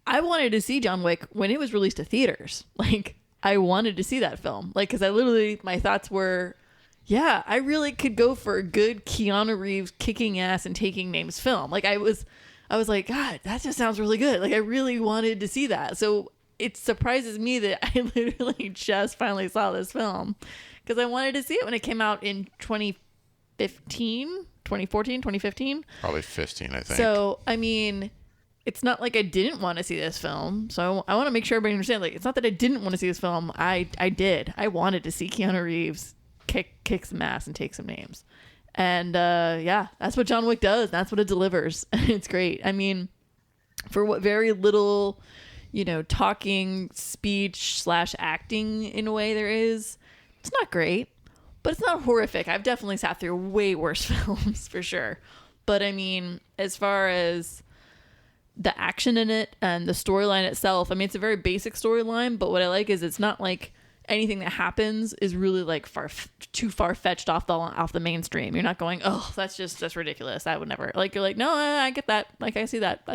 I wanted to see John Wick when it was released to theaters. Like, I wanted to see that film. Like, because my thoughts were, yeah, I really could go for a good Keanu Reeves kicking ass and taking names film. Like, I was like, God, that just sounds really good. Like, I really wanted to see that. So it surprises me that I literally just finally saw this film because I wanted to see it when it came out in 2014, 2015. Probably 15, I think. So, I mean, it's not like I didn't want to see this film. So I want to make sure everybody understands, like, it's not that I didn't want to see this film. I did. I wanted to see Keanu Reeves kick some ass and take some names. And, yeah, that's what John Wick does. That's what it delivers. It's great. I mean, for what very little, talking, speech / acting in a way there is, it's not great. But it's not horrific. I've definitely sat through way worse films for sure. But I mean, as far as the action in it and the storyline itself, I mean, it's a very basic storyline. But what I like is it's not like anything that happens is really like too far fetched off the mainstream. You're not going, oh, that's ridiculous. I would never. Like, you're like, no, I get that. Like, I see that.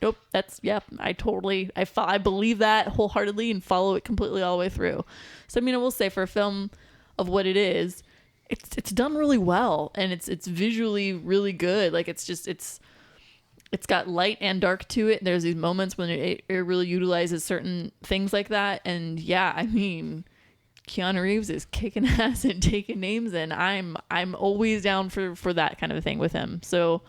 Nope. I believe that wholeheartedly and follow it completely all the way through. So I mean, I will say for a film of what it is, it's done really well, and it's visually really good. Like it's got light and dark to it. There's these moments when it really utilizes certain things like that. And yeah, I mean, Keanu Reeves is kicking ass and taking names, and I'm always down for that kind of a thing with him. So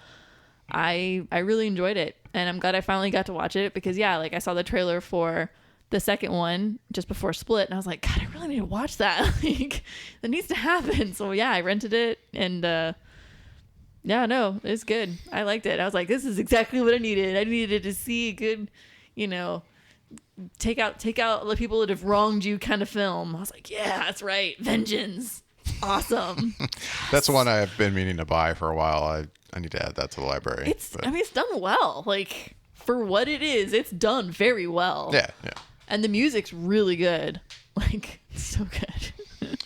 I really enjoyed it, and I'm glad I finally got to watch it because yeah, like I saw the trailer for the second one just before Split, and I was like, God, I really need to watch that. Like, that needs to happen. So yeah, I rented it, and yeah, no, it's good. I liked it. I was like, this is exactly what I needed. I needed to see a good, take out the people that have wronged you kind of film. I was like, yeah, that's right. Vengeance. Awesome. That's one I've been meaning to buy for a while. I need to add that to the library. It's done well. Like, for what it is, it's done very well. Yeah. And the music's really good. Like, it's so good.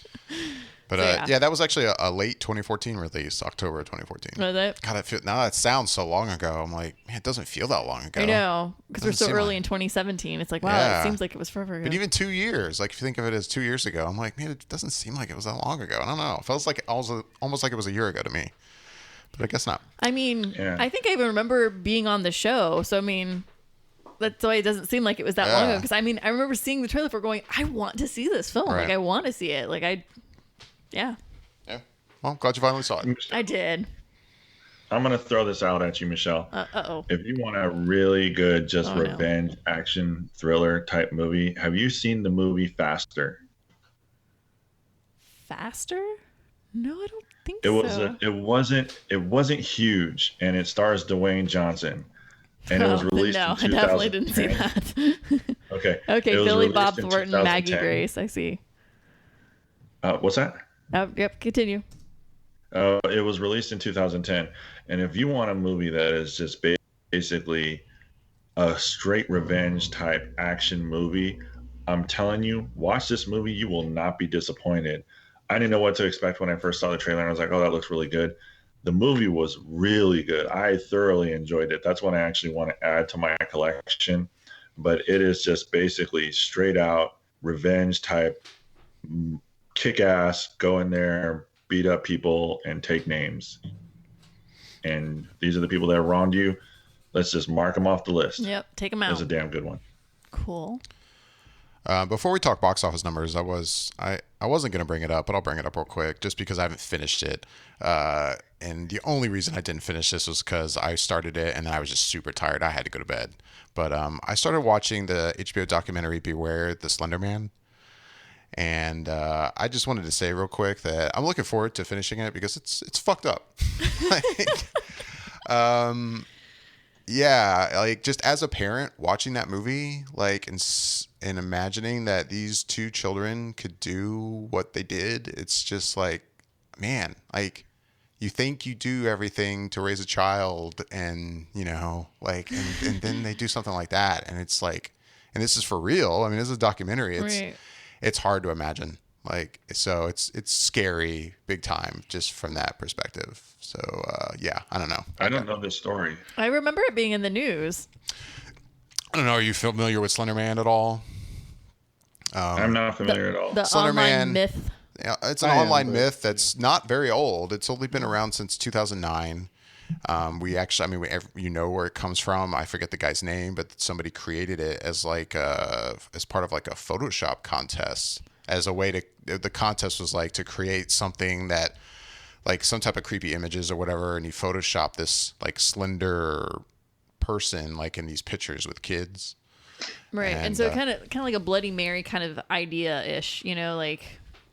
But that was actually a late 2014 release, October of 2014. Was it? God, now that sounds so long ago. I'm like, man, it doesn't feel that long ago. I know, because we're so early in 2017. It's like, wow, it seems like it was forever ago. But even 2 years, like if you think of it as 2 years ago, I'm like, man, it doesn't seem like it was that long ago. I don't know. It feels like almost like it was a year ago to me. But I guess not. I mean, I think I even remember being on the show. So, I mean, that's why it doesn't seem like it was that long ago. Because, I mean, I remember seeing the trailer for going, I want to see this film. Right. Like, I want to see it. Like, yeah. Yeah. Well, glad you finally saw it. I did. I'm going to throw this out at you, Michelle. Uh-oh. If you want a really good, revenge action thriller type movie, have you seen the movie Faster? Faster? No, I don't think so. It wasn't huge, and it stars Dwayne Johnson. And it was released in 2010. I definitely didn't see that. Okay. Okay, Billy Bob Thornton, Maggie Grace, I see. What's that? Yep, continue. It was released in 2010. And if you want a movie that is just basically a straight revenge type action movie, I'm telling you, watch this movie. You will not be disappointed. I didn't know what to expect when I first saw the trailer. And I was like, oh, that looks really good. The movie was really good. I thoroughly enjoyed it. That's one I actually want to add to my collection. But it is just basically straight out revenge type, kick ass, go in there, beat up people, and take names. And these are the people that wronged you. Let's just mark them off the list. Yep, take them out. It was a damn good one. Cool. Before we talk box office numbers, I wasn't going to bring it up, but I'll bring it up real quick just because I haven't finished it. And the only reason I didn't finish this was because I started it and then I was just super tired. I had to go to bed. But I started watching the HBO documentary Beware the Slender Man. And I just wanted to say real quick that I'm looking forward to finishing it because it's fucked up. Yeah, like just as a parent watching that movie, like and imagining that these two children could do what they did, it's just like, man, like you think you do everything to raise a child and, you know, like, and then they do something like that. And it's like, and this is for real. I mean, this is a documentary. It's hard to imagine. Like, so it's scary big time just from that perspective. So, yeah, I don't know. I don't know this story. I remember it being in the news. I don't know. Are you familiar with Slender Man at all? I'm not familiar at all. The Slender online Man, myth. Yeah, it's an online myth that's not very old. It's only been around since 2009. We actually, I mean, you know where it comes from. I forget the guy's name, but somebody created it as like as part of like a Photoshop contest. As a way to, the contest was like to create something that, like some type of creepy images or whatever, and you Photoshop this like slender person like in these pictures with kids. Right, and so kind of like a Bloody Mary kind of idea-ish, you know, like.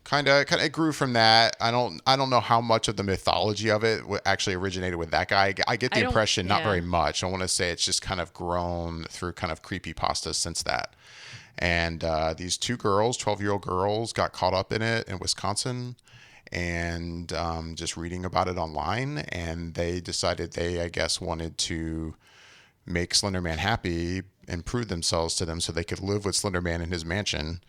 Kind of it grew from that. I don't know how much of the mythology of it actually originated with that guy. I get the impression not very much. I want to say it's just kind of grown through kind of creepypasta since that. And these two girls, 12-year-old girls, got caught up in it in Wisconsin and just reading about it online. And they decided they, I guess, wanted to make Slender Man happy and prove themselves to them so they could live with Slender Man in his mansion.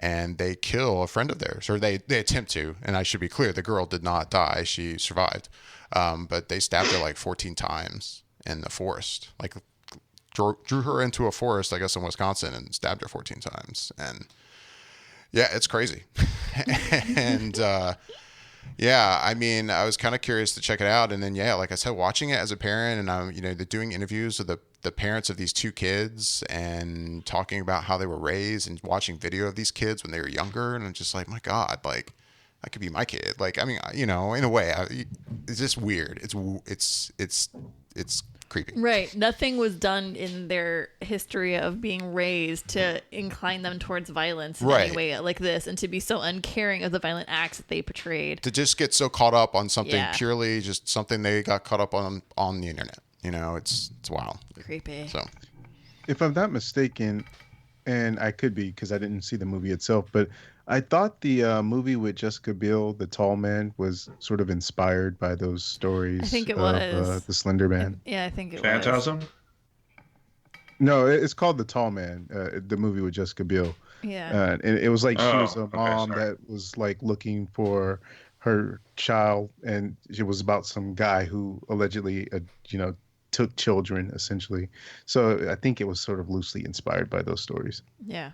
And they kill a friend of theirs, or they attempt to. And I should be clear, the girl did not die. She survived. But they stabbed her like 14 times in the forest. Like drew her into a forest, I guess, in Wisconsin and stabbed her 14 times. And yeah, it's crazy. And yeah, I mean, I was kind of curious to check it out. And then, yeah, like I said, watching it as a parent, and I'm, you know, they're doing interviews with the parents of these two kids and talking about how they were raised and watching video of these kids when they were younger. And I'm just like, my God, like that could be my kid. Like, I mean, you know, in a way, it's just weird. It's creepy. Right. Nothing was done in their history of being raised to incline them towards violence in any way like this, and to be so uncaring of the violent acts that they portrayed. To just get so caught up on something purely just something they got caught up on the internet. You know, it's wild. Creepy. So, if I'm not mistaken, and I could be because I didn't see the movie itself, but I thought the movie with Jessica Biel, The Tall Man, was sort of inspired by those I stories think it of was. the Slender Man. Yeah, I think it was. Phantasm. No, it's called The Tall Man, the movie with Jessica Biel. Yeah. And it was like she was a okay, mom sorry. that was like looking for her child, and it was about some guy who allegedly, took children essentially. So I think it was sort of loosely inspired by those stories. Yeah.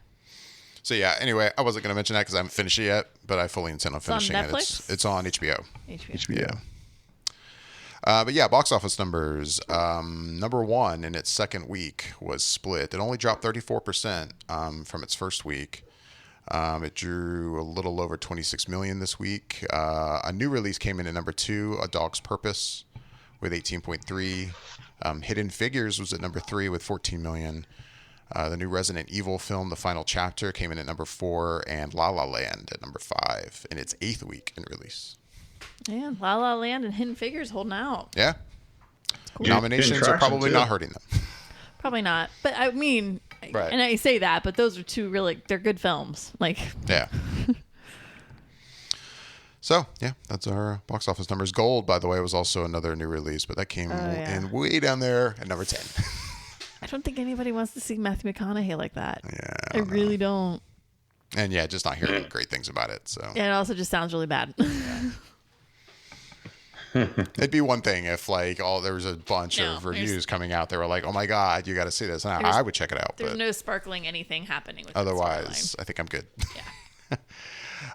So yeah, anyway, I wasn't going to mention that because I haven't finished it yet, but I fully intend on finishing it. Netflix? It's on HBO. HBO. Yeah. But yeah, box office numbers. Number one in its second week was Split. It only dropped 34% from its first week. It drew a little over 26 million this week. A new release came in at number two, A Dog's Purpose, with 18.3. Hidden Figures was at number three with 14 million. The new Resident Evil film, The Final Chapter, came in at number 4, and La La Land at number 5 in its 8th week in release. Yeah, La La Land and Hidden Figures holding out. Yeah. Cool. Nominations Getting are probably traction, too. not hurting them. Probably not. But I mean, Right. and I say that, but those are two really, they're good films. Like, Yeah. So, yeah, that's our box office numbers. Gold, by the way, was also another new release, but that came in way down there at number 10. I don't think anybody wants to see Matthew McConaughey like that. Yeah. I really don't. And yeah, just not hearing great things about it. So Yeah, it also just sounds really bad. it'd be one thing if like there was a bunch No, of there's- reviews coming out. They were like, "Oh my god, you got to see this," and There's- I would check it out. There's But no sparkling anything happening with the otherwise, I think I'm good.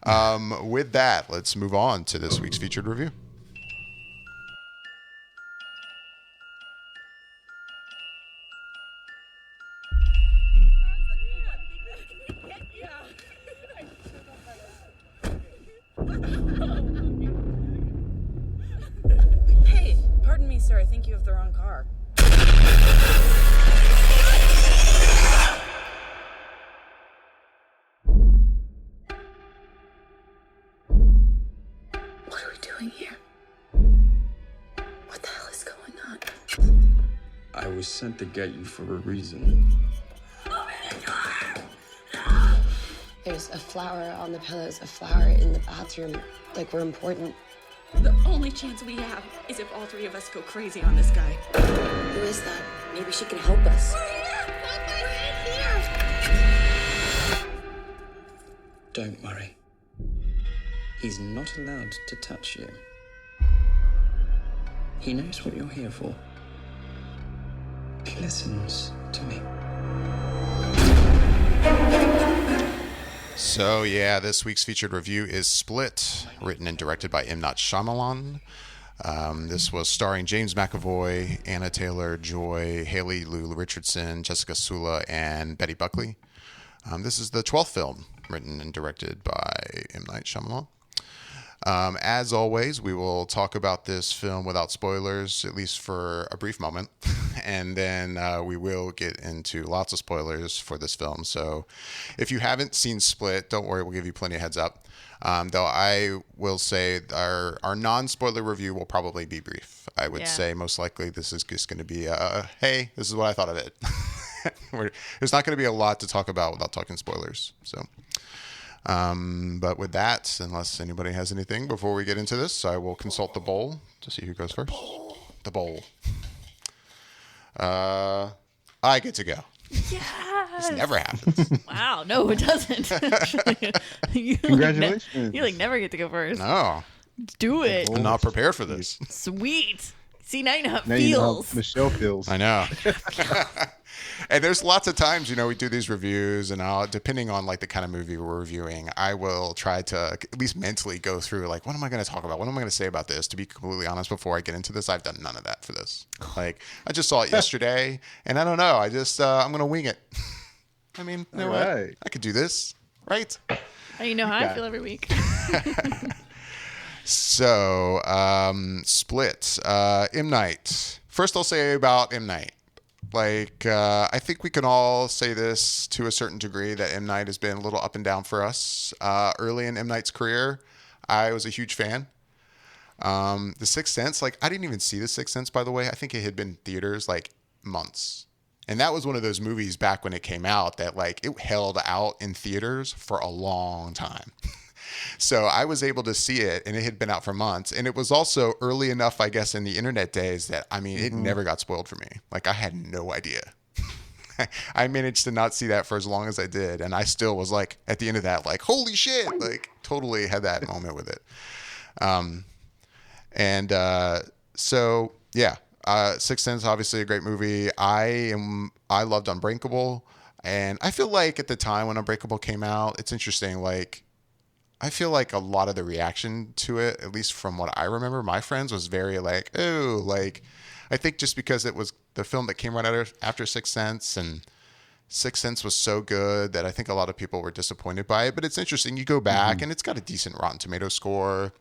storyline. With that, let's move on to this week's featured review. Hey, pardon me, sir. I think you have the wrong car. What are we doing here? What the hell is going on? I was sent to get you for a reason. There's a flower on the pillows, a flower in the bathroom. Like, we're important. The only chance we have is if all three of us go crazy on this guy. Who is that? Maybe she can help us. Don't worry. He's not allowed to touch you. He knows what you're here for. He listens to me. So yeah, this week's featured review is Split, written and directed by M. Night Shyamalan. This was starring James McAvoy, Anna Taylor-Joy, Haley Lou Richardson, Jessica Sula, and Betty Buckley. This is the 12th film written and directed by M. Night Shyamalan. As always, we will talk about this film without spoilers, at least for a brief moment. And then we will get into lots of spoilers for this film. So if you haven't seen Split, don't worry, we'll give you plenty of heads up. Though I will say our non-spoiler review will probably be brief. I would say most likely this is just going to be, hey, this is what I thought of it. There's not going to be a lot to talk about without talking spoilers. So, but with that, unless anybody has anything before we get into this, I will consult the bowl to see who goes first. The bowl. I get to go. Yes. This never happens. Wow. No, it doesn't. You Congratulations. you never get to go first. No, Do it. I'm not prepared for this. Sweet. See, now you know how it Now you know how feels. Michelle feels. I know. And there's lots of times, we do these reviews, and depending on like the kind of movie we're reviewing, I will try to at least mentally go through like, what am I going to talk about? What am I going to say about this? To be completely honest, before I get into this, I've done none of that for this. Like, I just saw it yesterday, and I don't know. I just I'm going to wing it. I mean, you know what? Alright. I could do this, right? You know how I got feel every week. So, Split, M. Night. First, I'll say about M. Night. Like, I think we can all say this to a certain degree that M. Night has been a little up and down for us. Early in M. Night's career, I was a huge fan. The Sixth Sense, like, I didn't even see The Sixth Sense, by the way. I think it had been in theaters like months. And that was one of those movies back when it came out that like it held out in theaters for a long time. So I was able to see it, and it had been out for months. And it was also early enough, I guess, in the internet days that, I mean, it never got spoiled for me. Like, I had no idea. I managed to not see that for as long as I did. And I still was like, at the end of that, like, holy shit, like totally had that moment with it. So yeah, Sixth Sense, obviously a great movie. I loved Unbreakable. And I feel like at the time when Unbreakable came out, it's interesting. Like, I feel like a lot of the reaction to it, at least from what I remember, my friends was very like, oh, like, I think just because it was the film that came right after Sixth Sense, and Sixth Sense was so good that I think a lot of people were disappointed by it. But it's interesting. You go back and it's got a decent Rotten Tomato score.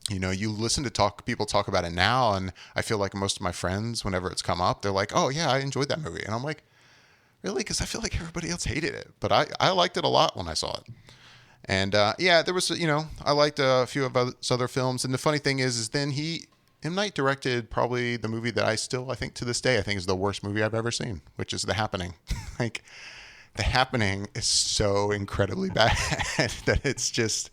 You know, you listen to people talk about it now, and I feel like most of my friends, whenever it's come up, they're like, oh yeah, I enjoyed that movie. And I'm like, really? Because I feel like everybody else hated it. But I liked it a lot when I saw it. And yeah, there was, you know, I liked a few of his other films. And the funny thing is then M. Night directed probably the movie that I think to this day, I think is the worst movie I've ever seen, which is The Happening. Like, The Happening is so incredibly bad that it's just,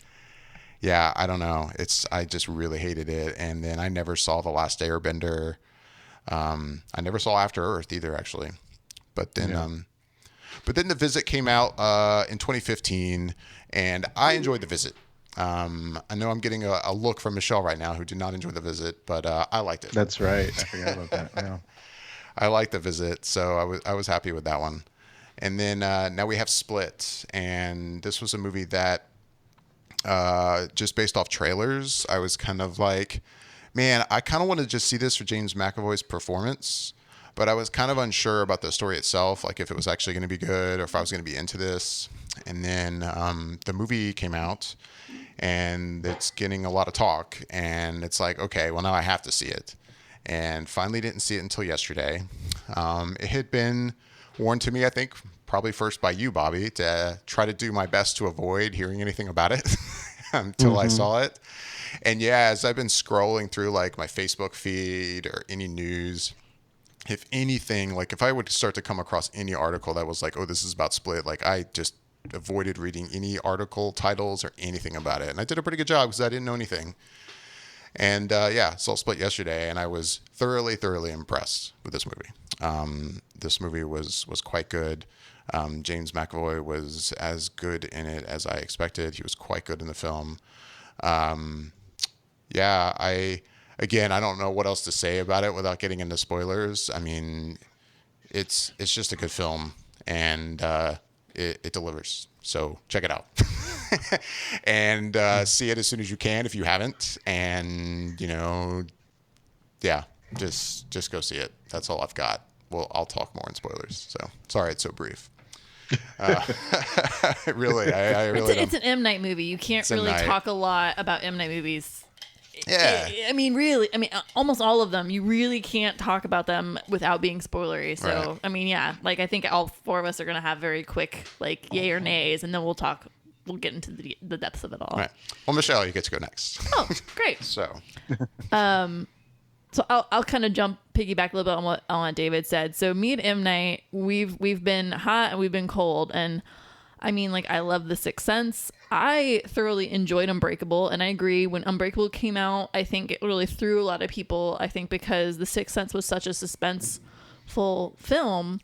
yeah, I don't know. I just really hated it. And then I never saw The Last Airbender. I never saw After Earth either, actually. But then, The Visit came out in 2015, and I enjoyed The Visit. I know I'm getting a look from Michelle right now who did not enjoy The Visit, but I liked it. That's right. I forgot about that. Yeah. I liked The Visit, so I was happy with that one. And then now we have Split, and this was a movie that just based off trailers, I was kind of like, man, I kind of want to just see this for James McAvoy's performance. But I was kind of unsure about the story itself, like if it was actually going to be good or if I was going to be into this. And then the movie came out, and it's getting a lot of talk. And it's like, okay, well, now I have to see it. And finally didn't see it until yesterday. It had been warned to me, I think, probably first by you, Bobby, to try to do my best to avoid hearing anything about it until I saw it. And yeah, as I've been scrolling through like my Facebook feed or any news, if anything, like if I would start to come across any article that was like, oh, this is about Split, like I just avoided reading any article titles or anything about it. And I did a pretty good job because I didn't know anything. And yeah, saw Split yesterday, and I was thoroughly, thoroughly impressed with this movie. This movie was quite good. James McAvoy was as good in it as I expected. He was quite good in the film. Yeah, I don't know what else to say about it without getting into spoilers. I mean, it's just a good film, and it delivers. So check it out. And see it as soon as you can if you haven't. And, you know, yeah, just go see it. That's all I've got. Well, I'll talk more in spoilers. So sorry it's so brief. Really, I really it's an M. Night movie. You can't really talk a lot about M. Night movies. Yeah. Really, almost all of them, you really can't talk about them without being spoilery. So, right. I mean, yeah, like I think all four of us are going to have very quick, like, yay or nays, and then we'll get into the depths of it all. Right. Well, Michelle, you get to go next. Oh, great. So I'll kind of piggyback a little bit on what David said. So me and M. Night, we've been hot and we've been cold, and I mean, like, I love The Sixth Sense. I thoroughly enjoyed Unbreakable, and I agree. When Unbreakable came out, I think it really threw a lot of people, I think because The Sixth Sense was such a suspenseful film.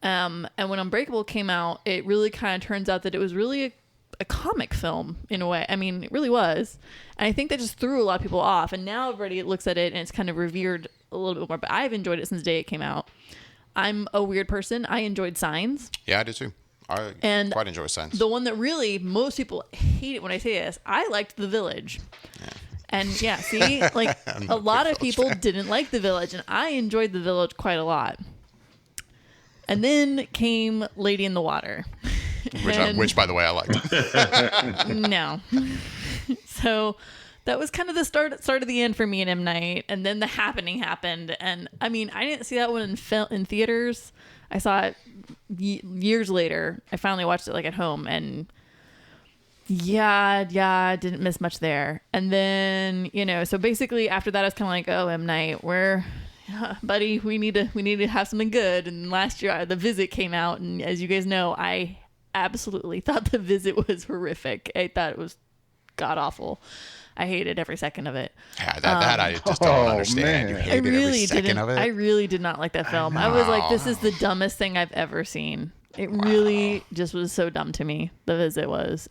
And when Unbreakable came out, it really kind of turns out that it was really a comic film in a way. I mean, it really was. And I think that just threw a lot of people off. And now everybody looks at it and it's kind of revered a little bit more. But I've enjoyed it since the day it came out. I'm a weird person. I enjoyed Signs. Yeah, I did too. I quite enjoy Signs. The one that really most people hate it when I say this, I liked The Village. Yeah. And yeah, see, like a lot of people didn't like The Village, and I enjoyed The Village quite a lot. And then came Lady in the Water. Which by the way, I liked. No. So that was kind of the start of the end for me and M. Night. And then The Happening happened. And I mean, I didn't see that one in theaters. I saw it years later. I finally watched it like at home, and yeah, didn't miss much there. And then, you know, so basically after that, I was kind of like, oh, M. Night, buddy, we need to have something good. And last year, The Visit came out, and as you guys know, I absolutely thought The Visit was horrific. I thought it was god awful. I hated every second of it. Yeah, that I just don't understand. Man. You hated every second of it. I really did not like that film. I was like, this is the dumbest thing I've ever seen. It really just was so dumb to me. The Visit was.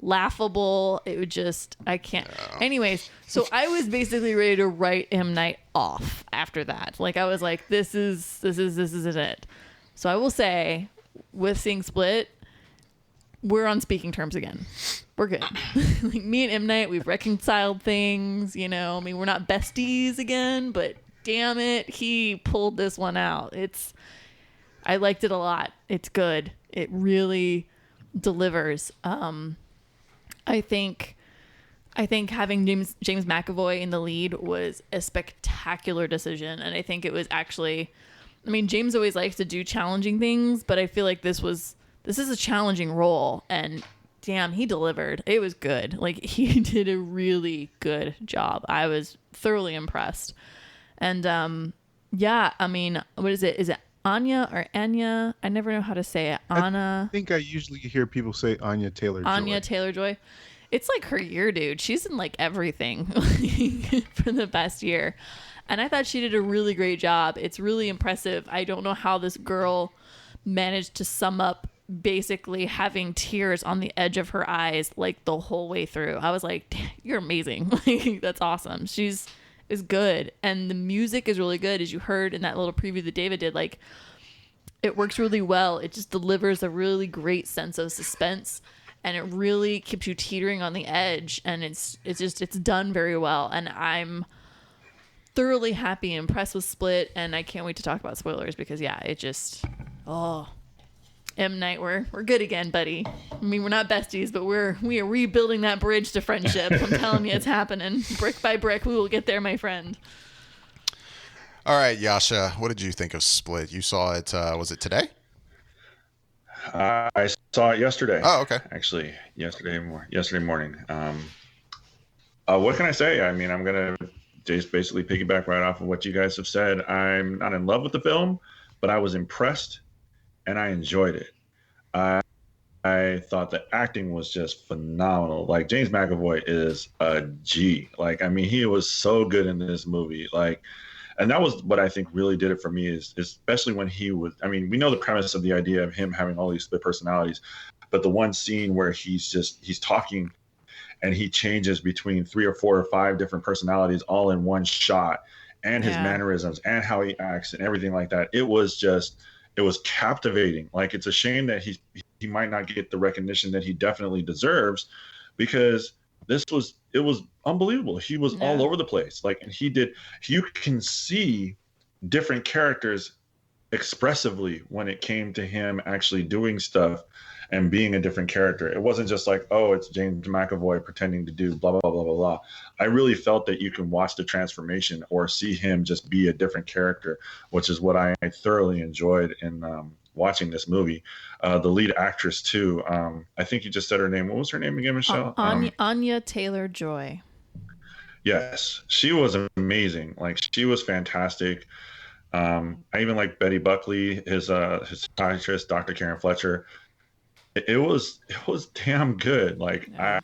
Laughable. It would just, I can't. Anyways, so I was basically ready to write M. Night off after that. Like, I was like, this is it. So I will say, with seeing Split, we're on speaking terms again. We're good. Like, me and M. Night, we've reconciled things, you know. I mean, we're not besties again, but damn it, he pulled this one out. I liked it a lot. It's good. It really delivers. I think having James McAvoy in the lead was a spectacular decision, and I think it was actually, I mean, James always likes to do challenging things, but I feel like this is a challenging role, and damn, he delivered. It was good. Like, he did a really good job. I was thoroughly impressed. And yeah, I mean, what is it? Is it Anya or Anya? I never know how to say it. Anna. I think I usually hear people say Anya Taylor-Joy. Anya Taylor-Joy. It's like her year, dude. She's in like everything for the past year. And I thought she did a really great job. It's really impressive. I don't know how this girl managed to sum up basically having tears on the edge of her eyes like the whole way through. I was like, you're amazing. Like, that's awesome. She's is good, and the music is really good, as you heard in that little preview that David did. Like, it works really well. It just delivers a really great sense of suspense, and it really keeps you teetering on the edge, and it's done very well. And I'm thoroughly happy and impressed with Split, and I can't wait to talk about spoilers, because yeah, it just, M. Night, we're good again, buddy. I mean, we're not besties, but we are rebuilding that bridge to friendship. I'm telling you, it's happening. Brick by brick, we will get there, my friend. All right, Yasha, what did you think of Split? You saw it, was it today? I saw it yesterday. Oh, okay. Actually, yesterday morning. What can I say? I mean, I'm going to just basically piggyback right off of what you guys have said. I'm not in love with the film, but I was impressed and I enjoyed it. I thought the acting was just phenomenal. Like, James McAvoy is a G. Like, I mean, he was so good in this movie. Like, and that was what I think really did it for me, is especially when he was, I mean, we know the premise of the idea of him having all these split personalities, but the one scene where he's talking and he changes between 3 or 4 or 5 different personalities all in one shot, and his mannerisms and how he acts and everything like that. It was captivating. Like, it's a shame that he might not get the recognition that he definitely deserves, because it was unbelievable. He was all over the place. Like, and you can see different characters expressively when it came to him actually doing stuff and being a different character. It wasn't just like, oh, it's James McAvoy pretending to do blah, blah, blah, blah, blah, blah. I really felt that you can watch the transformation or see him just be a different character, which is what I thoroughly enjoyed in watching this movie. The lead actress, too, I think you just said her name. What was her name again, Michelle? Anya Taylor-Joy. Yes, she was amazing. Like, she was fantastic. I even like Betty Buckley, his psychiatrist, Dr. Karen Fletcher. It was damn good. Like, I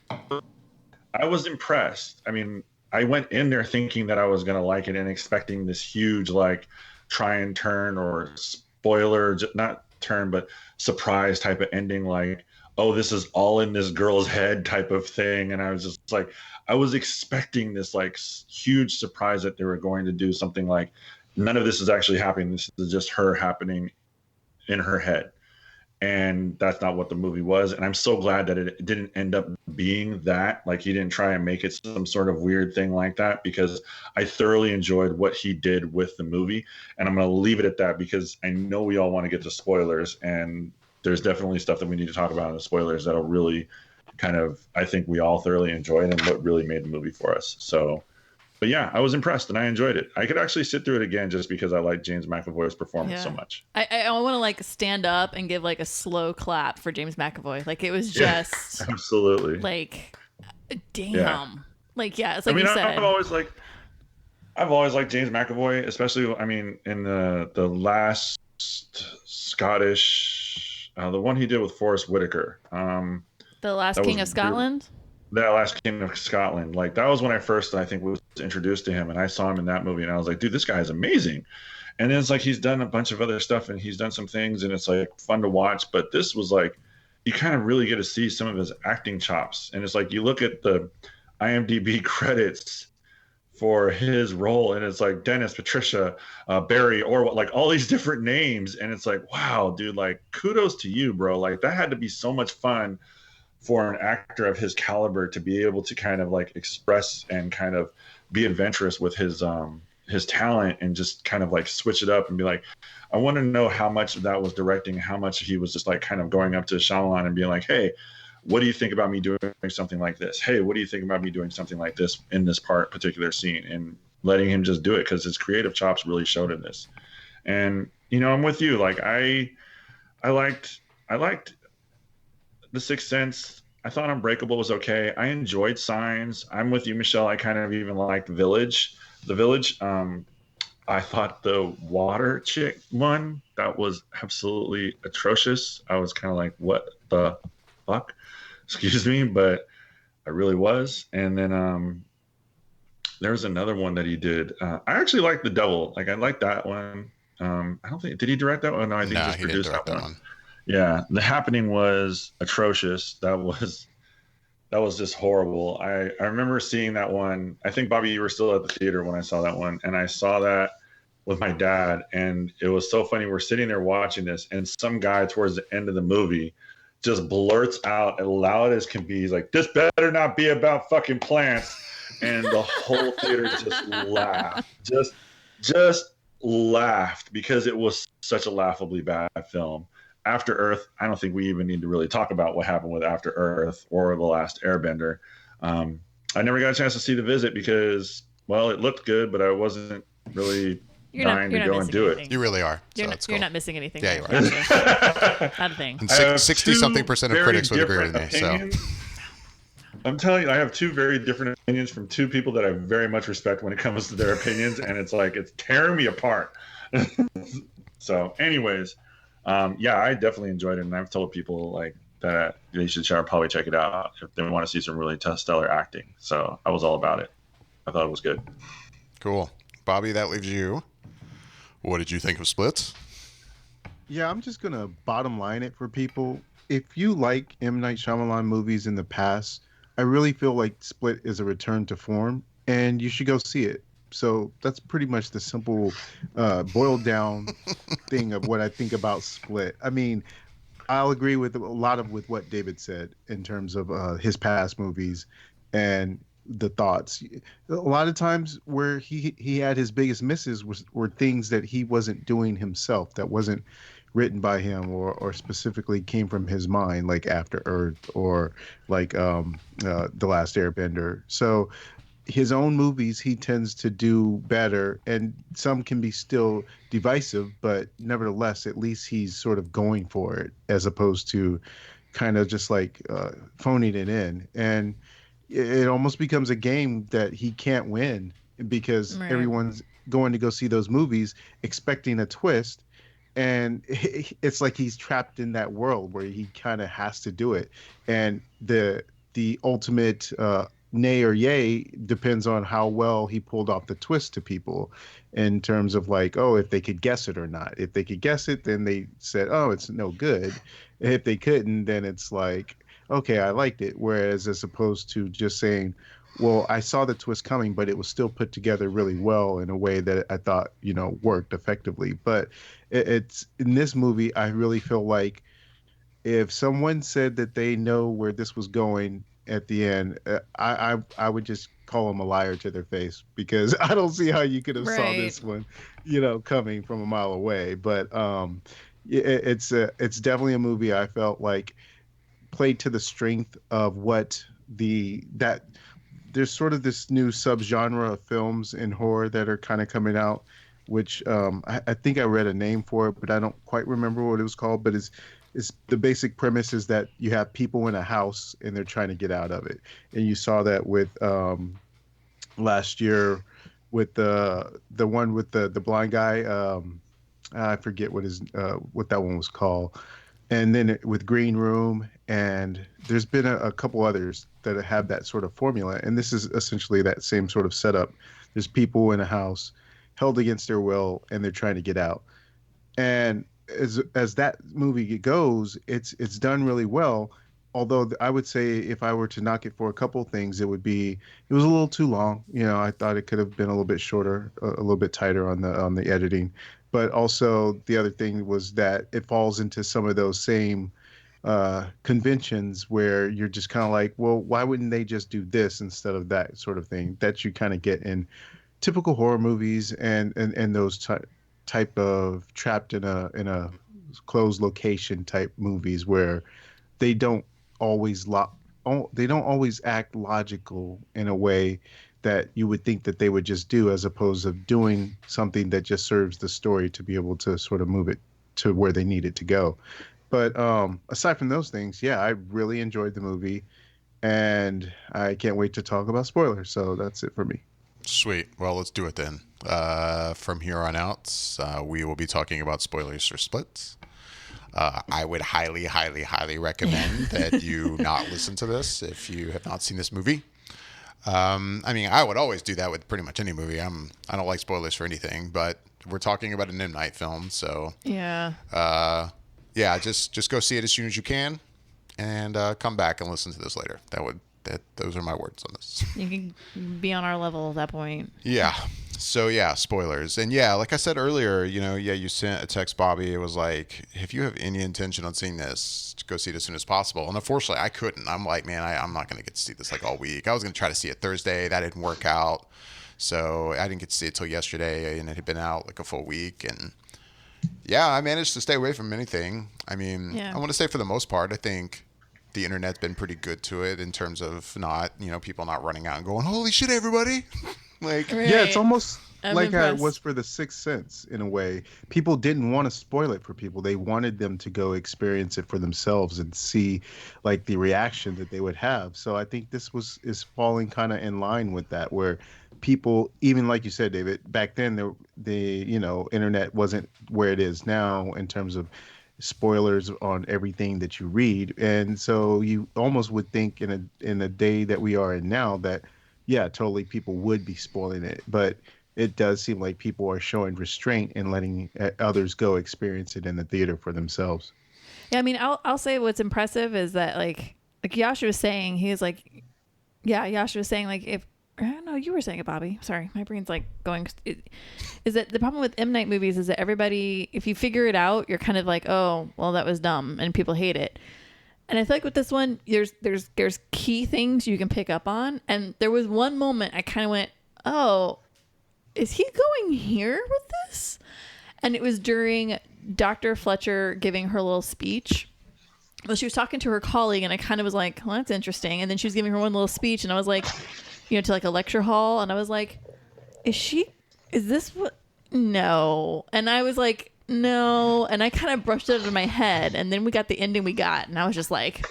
was impressed. I mean, I went in there thinking that I was gonna like it and expecting this huge, like, try and turn or spoiler, not turn, but surprise type of ending. Like, oh, this is all in this girl's head type of thing. And I was just like, I was expecting this like huge surprise that they were going to do something like, none of this is actually happening. This is just her happening in her head. And that's not what the movie was. And I'm so glad that it didn't end up being that. Like, he didn't try and make it some sort of weird thing like that, because I thoroughly enjoyed what he did with the movie. And I'm going to leave it at that, because I know we all want to get to spoilers, and there's definitely stuff that we need to talk about in the spoilers that'll really kind of, I think we all thoroughly enjoyed, and what really made the movie for us. So, but yeah, I was impressed and I enjoyed it. I could actually sit through it again just because I like James McAvoy's performance so much. I want to like stand up and give like a slow clap for James McAvoy. Like, it was just absolutely like, damn. Like, yeah, it's like, I mean, you said. I'm always like, I've always liked James McAvoy, especially, I mean, in the last Scottish, the one he did with Forrest Whitaker. The Last That King was of Scotland. that Last King of Scotland. Like that was when I first, I think, was introduced to him, and I saw him in that movie, and I was like, dude, this guy is amazing. And then it's like he's done a bunch of other stuff, and he's done some things, and it's like fun to watch. But this was like, you kind of really get to see some of his acting chops, and it's like you look at the IMDb credits for his role, and it's like Dennis, Patricia, Barry, or like all these different names, and it's like, wow, dude, like kudos to you, bro. Like that had to be so much fun for an actor of his caliber to be able to kind of like express and kind of be adventurous with his talent and just kind of like switch it up and be like, I want to know how much of that was directing, how much he was just like kind of going up to Shyamalan and being like, hey, what do you think about me doing something like this? Hey, what do you think about me doing something like this in this particular scene? And letting him just do it, because his creative chops really showed in this. And you know, I'm with you. Like I liked The Sixth Sense. I thought Unbreakable was okay. I enjoyed Signs. I'm with you, Michelle. I kind of even liked The Village. I thought the water chick one, that was absolutely atrocious. I was kind of like, what the fuck? Excuse me, but I really was. And then there was another one that he did. I actually liked The Devil. Like I liked that one. I don't think, did he direct that one? No, I think he just produced that one. Yeah, The Happening was atrocious. That was just horrible. I remember seeing that one. I think, Bobby, you were still at the theater when I saw that one, and I saw that with my dad, and it was so funny. We're sitting there watching this, and some guy towards the end of the movie just blurts out as loud as can be, he's like, this better not be about fucking plants. And the whole theater just laughed. Just laughed, because it was such a laughably bad film. After Earth, I don't think we even need to really talk about what happened with After Earth or The Last Airbender. I never got a chance to see The Visit because, well, it looked good, but I wasn't really dying to go and do it. You really are. You're not missing anything. Yeah, you are. Not a thing. And 60-something% of critics would agree with me. So I'm telling you, I have two very different opinions from two people that I very much respect when it comes to their opinions, and it's like it's tearing me apart. So, anyways, yeah, I definitely enjoyed it, and I've told people like that they should probably check it out if they want to see some really stellar acting. So I was all about it. I thought it was good. Cool, Bobby. That leaves you. What did you think of Split? Yeah, I'm just gonna bottom line it for people. If you like M. Night Shyamalan movies in the past, I really feel like Split is a return to form, and you should go see it. So that's pretty much the simple, boiled down thing of what I think about Split. I mean, I'll agree with a lot of with what David said in terms of his past movies and the thoughts. A lot of times where he had his biggest misses were things that he wasn't doing himself, that wasn't written by him or specifically came from his mind, like After Earth or like The Last Airbender. So his own movies he tends to do better, and some can be still divisive, but nevertheless at least he's sort of going for it as opposed to kind of just like phoning it in. And it almost becomes a game that he can't win because everyone's going to go see those movies expecting a twist, and it's like he's trapped in that world where he kind of has to do it. And the ultimate nay or yay depends on how well he pulled off the twist to people in terms of like, oh, if they could guess it or not. If they could guess it, then they said, oh, it's no good. If they couldn't, then it's like, okay, I liked it. Whereas as opposed to just saying, well, I saw the twist coming, but it was still put together really well in a way that I thought, worked effectively. But it's in this movie, I really feel like if someone said that they know where this was going at the end, I would just call them a liar to their face, because I don't see how you could have saw this one, coming from a mile away. But it's definitely a movie I felt like played to the strength of that there's sort of this new subgenre of films in horror that are kind of coming out, which I think I read a name for it, but I don't quite remember what it was called. But it's the basic premise is that you have people in a house and they're trying to get out of it. And you saw that with last year with the one with the blind guy. I forget what that one was called. And then with Green Room, and there's been a couple others that have that sort of formula. And this is essentially that same sort of setup. There's people in a house held against their will, and they're trying to get out. And as that movie goes, it's done really well. Although I would say if I were to knock it for a couple things, it was a little too long. I thought it could have been a little bit shorter, a little bit tighter on the editing. But also the other thing was that it falls into some of those same conventions where you're just kind of like, well, why wouldn't they just do this instead of that sort of thing that you kind of get in typical horror movies and those type of trapped in a closed location type movies where they don't always act logical in a way that you would think that they would just do, as opposed to doing something that just serves the story to be able to sort of move it to where they need it to go. But aside from those things, yeah, I really enjoyed the movie, and I can't wait to talk about spoilers. So that's it for me. Sweet. Well, let's do it then. From here on out, we will be talking about spoilers for Splits. I would highly, highly, highly recommend that you not listen to this if you have not seen this movie. I would always do that with pretty much any movie. I don't like spoilers for anything, but we're talking about an M. Night film, so yeah. Just go see it as soon as you can, and come back and listen to this later. Those are my words on this. You can be on our level at that point. Yeah. So yeah, spoilers. And yeah, like I said earlier, you sent a text Bobby. It was like, if you have any intention on seeing this, go see it as soon as possible. And unfortunately, I couldn't. I'm like, man, I'm not going to get to see this like all week. I was going to try to see it Thursday. That didn't work out. So I didn't get to see it till yesterday, and it had been out like a full week. And yeah, I managed to stay away from anything. I want to say for the most part, I think the internet's been pretty good to it in terms of not, people not running out and going, holy shit, everybody. Like, right. Yeah, it's almost like how it impressed. was for The Sixth Sense in a way. People didn't want to spoil it for people. They wanted them to go experience it for themselves and see like the reaction that they would have. So I think this is falling kind of in line with that, where people, even like you said, David, back then the internet wasn't where it is now in terms of spoilers on everything that you read. And so you almost would think in a day that we are in now that yeah, totally people would be spoiling it, but it does seem like people are showing restraint and letting others go experience it in the theater for themselves. Yeah, I'll say what's impressive is that like Yasha was saying, Yasha was saying, like, if I don't know, you were saying it, Bobby. Sorry, my brain's like going. Is that the problem with M. Night movies? Is that everybody, if you figure it out, you're kind of like, oh, well, that was dumb, and people hate it. And I feel like with this one, there's key things you can pick up on. And there was one moment I kind of went, oh, is he going here with this? And it was during Dr. Fletcher giving her little speech. Well, she was talking to her colleague, and I kind of was like, well, that's interesting. And then she was giving her one little speech, and I was like, to like a lecture hall. And I was like, is this what? No. And I was like, no. And I kind of brushed it out of my head. And then we got the ending we got. And I was just like,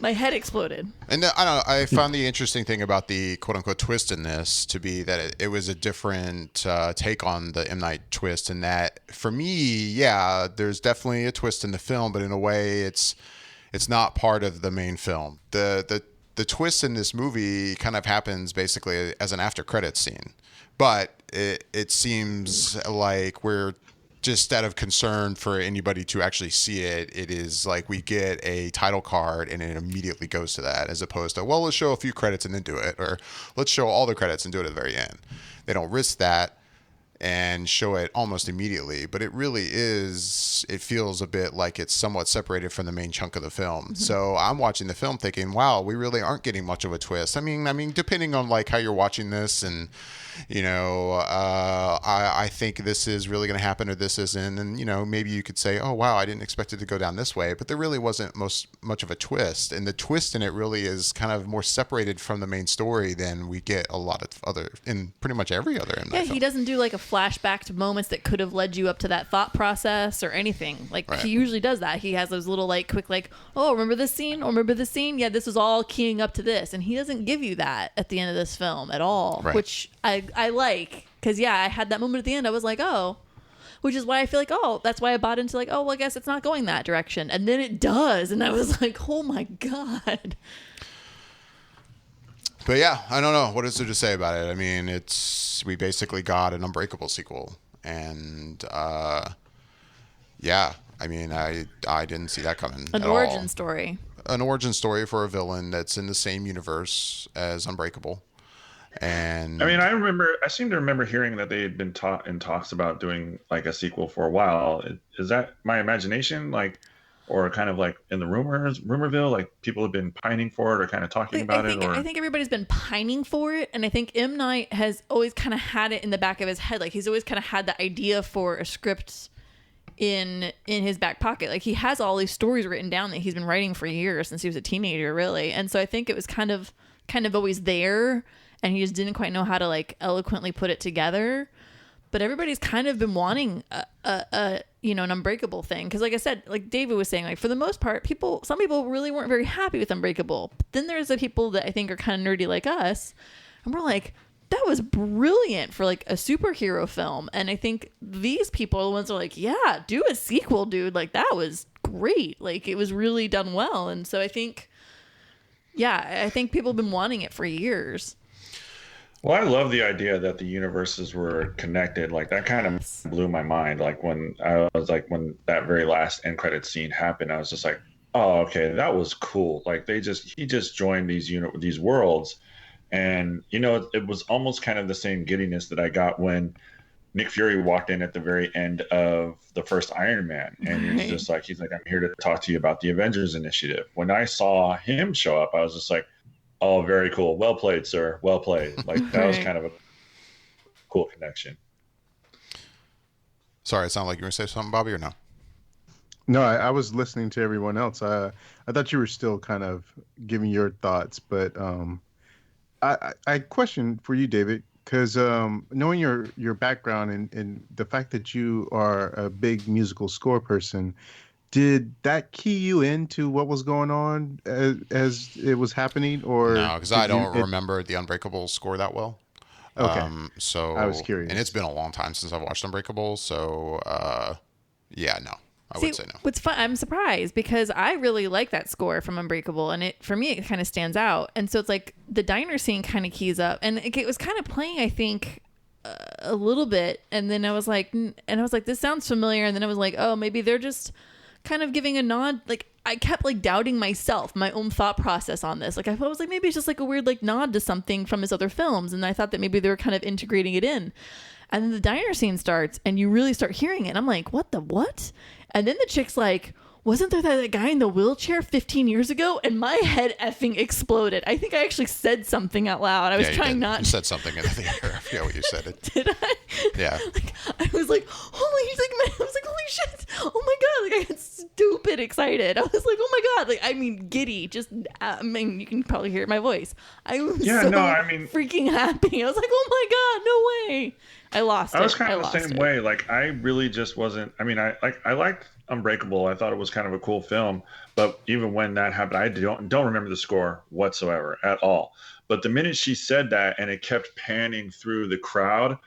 my head exploded. And I found the interesting thing about the quote unquote twist in this to be that it was a different take on the M. Night twist. And that for me, yeah, there's definitely a twist in the film, but in a way it's not part of the main film. The twist in this movie kind of happens basically as an after credits scene, but it seems like we're just out of concern for anybody to actually see it. It is like we get a title card and it immediately goes to that, as opposed to, well, let's show a few credits and then do it, or let's show all the credits and do it at the very end. They don't risk that and show it almost immediately, but it really is, it feels a bit like it's somewhat separated from the main chunk of the film. Mm-hmm. So I'm watching the film thinking, wow, we really aren't getting much of a twist. I mean, depending on like how you're watching this, and I think this is really going to happen or this isn't, and maybe you could say, oh wow, I didn't expect it to go down this way, but there really wasn't much of a twist, and the twist in it really is kind of more separated from the main story than we get a lot of other, in pretty much every other. Yeah, he doesn't do like a flashback to moments that could have led you up to that thought process or anything. Like Right. he usually does that. He has those little like quick like, oh, remember this scene? Oh, remember this scene? Yeah, this was all keying up to this, and he doesn't give you that at the end of this film at all, Right. which I like, because yeah, I had that moment at the end. I was like, oh. Which is why I feel like, oh, that's why I bought into like, oh, well, I guess it's not going that direction. And then it does. And I was like, oh my God. But yeah, I don't know. What is there to say about it? I mean, we basically got an Unbreakable sequel. And yeah, I mean, I didn't see that coming An at origin all. story. An origin story for a villain that's in the same universe as Unbreakable. And I mean, I seem to remember hearing that they had been in talks about doing like a sequel for a while. Is that my imagination? Like, or kind of like in the rumorville, like people have been pining for it or kind of talking about it? Or I think everybody's been pining for it. And I think M. Night has always kind of had it in the back of his head. Like he's always kind of had the idea for a script in his back pocket. Like he has all these stories written down that he's been writing for years since he was a teenager, really. And so I think it was kind of always there. And he just didn't quite know how to like eloquently put it together. But everybody's kind of been wanting an Unbreakable thing. Because like I said, like David was saying, like for the most part, some people really weren't very happy with Unbreakable. But then there's the people that I think are kind of nerdy like us. And we're like, that was brilliant for like a superhero film. And I think these people are the ones that are like, yeah, do a sequel, dude. Like that was great. Like it was really done well. And so I think people have been wanting it for years. Well, I love the idea that the universes were connected. Like that kind of blew my mind. Like when that very last end credit scene happened, I was just like, oh, okay, that was cool. Like he just joined these worlds, and it was almost kind of the same giddiness that I got when Nick Fury walked in at the very end of the first Iron Man, and he's like, I'm here to talk to you about the Avengers Initiative. When I saw him show up, I was just like, oh, very cool. Well played, sir. Well played. Like that was kind of a cool connection. sorry, it sounded like you were going to say something, Bobby, or no? No, I was listening to everyone else. I thought you were still kind of giving your thoughts, but I question for you, David, because knowing your background and the fact that you are a big musical score person, did that key you into what was going on as it was happening, or no? Because I don't remember the Unbreakable score that well. Okay, so I was curious, and it's been a long time since I've watched Unbreakable. So yeah, no, I would say no. What's fun? I'm surprised because I really like that score from Unbreakable, and it kind of stands out. And so it's like the diner scene kind of keys up, and it was kind of playing, I think, a little bit, and then I was like, this sounds familiar, and then I was like, oh, maybe they're just kind of giving a nod. Like I kept like doubting myself, my own thought process on this. Like I was like, maybe it's just like a weird like nod to something from his other films, and I thought that maybe they were kind of integrating it in. And then the diner scene starts, and you really start hearing it. And I'm like, what? And then the chick's like, wasn't there that guy in the wheelchair 15 years ago? And my head effing exploded. I think I actually said something out loud. I was trying not. You said something in the theater. I forget what you said. It. Did I? Yeah. Like, I was like, holy shit. Oh my God. Like I got stupid excited. I was like, oh my God. Like, I mean, giddy. Just, you can probably hear my voice. I was freaking happy. I was like, oh my God, no way. I lost it. I was kind of the same way. Like I really just wasn't. I mean, I liked Unbreakable. I thought it was kind of a cool film, but even when that happened, I don't remember the score whatsoever at all. But the minute she said that and it kept panning through the crowd,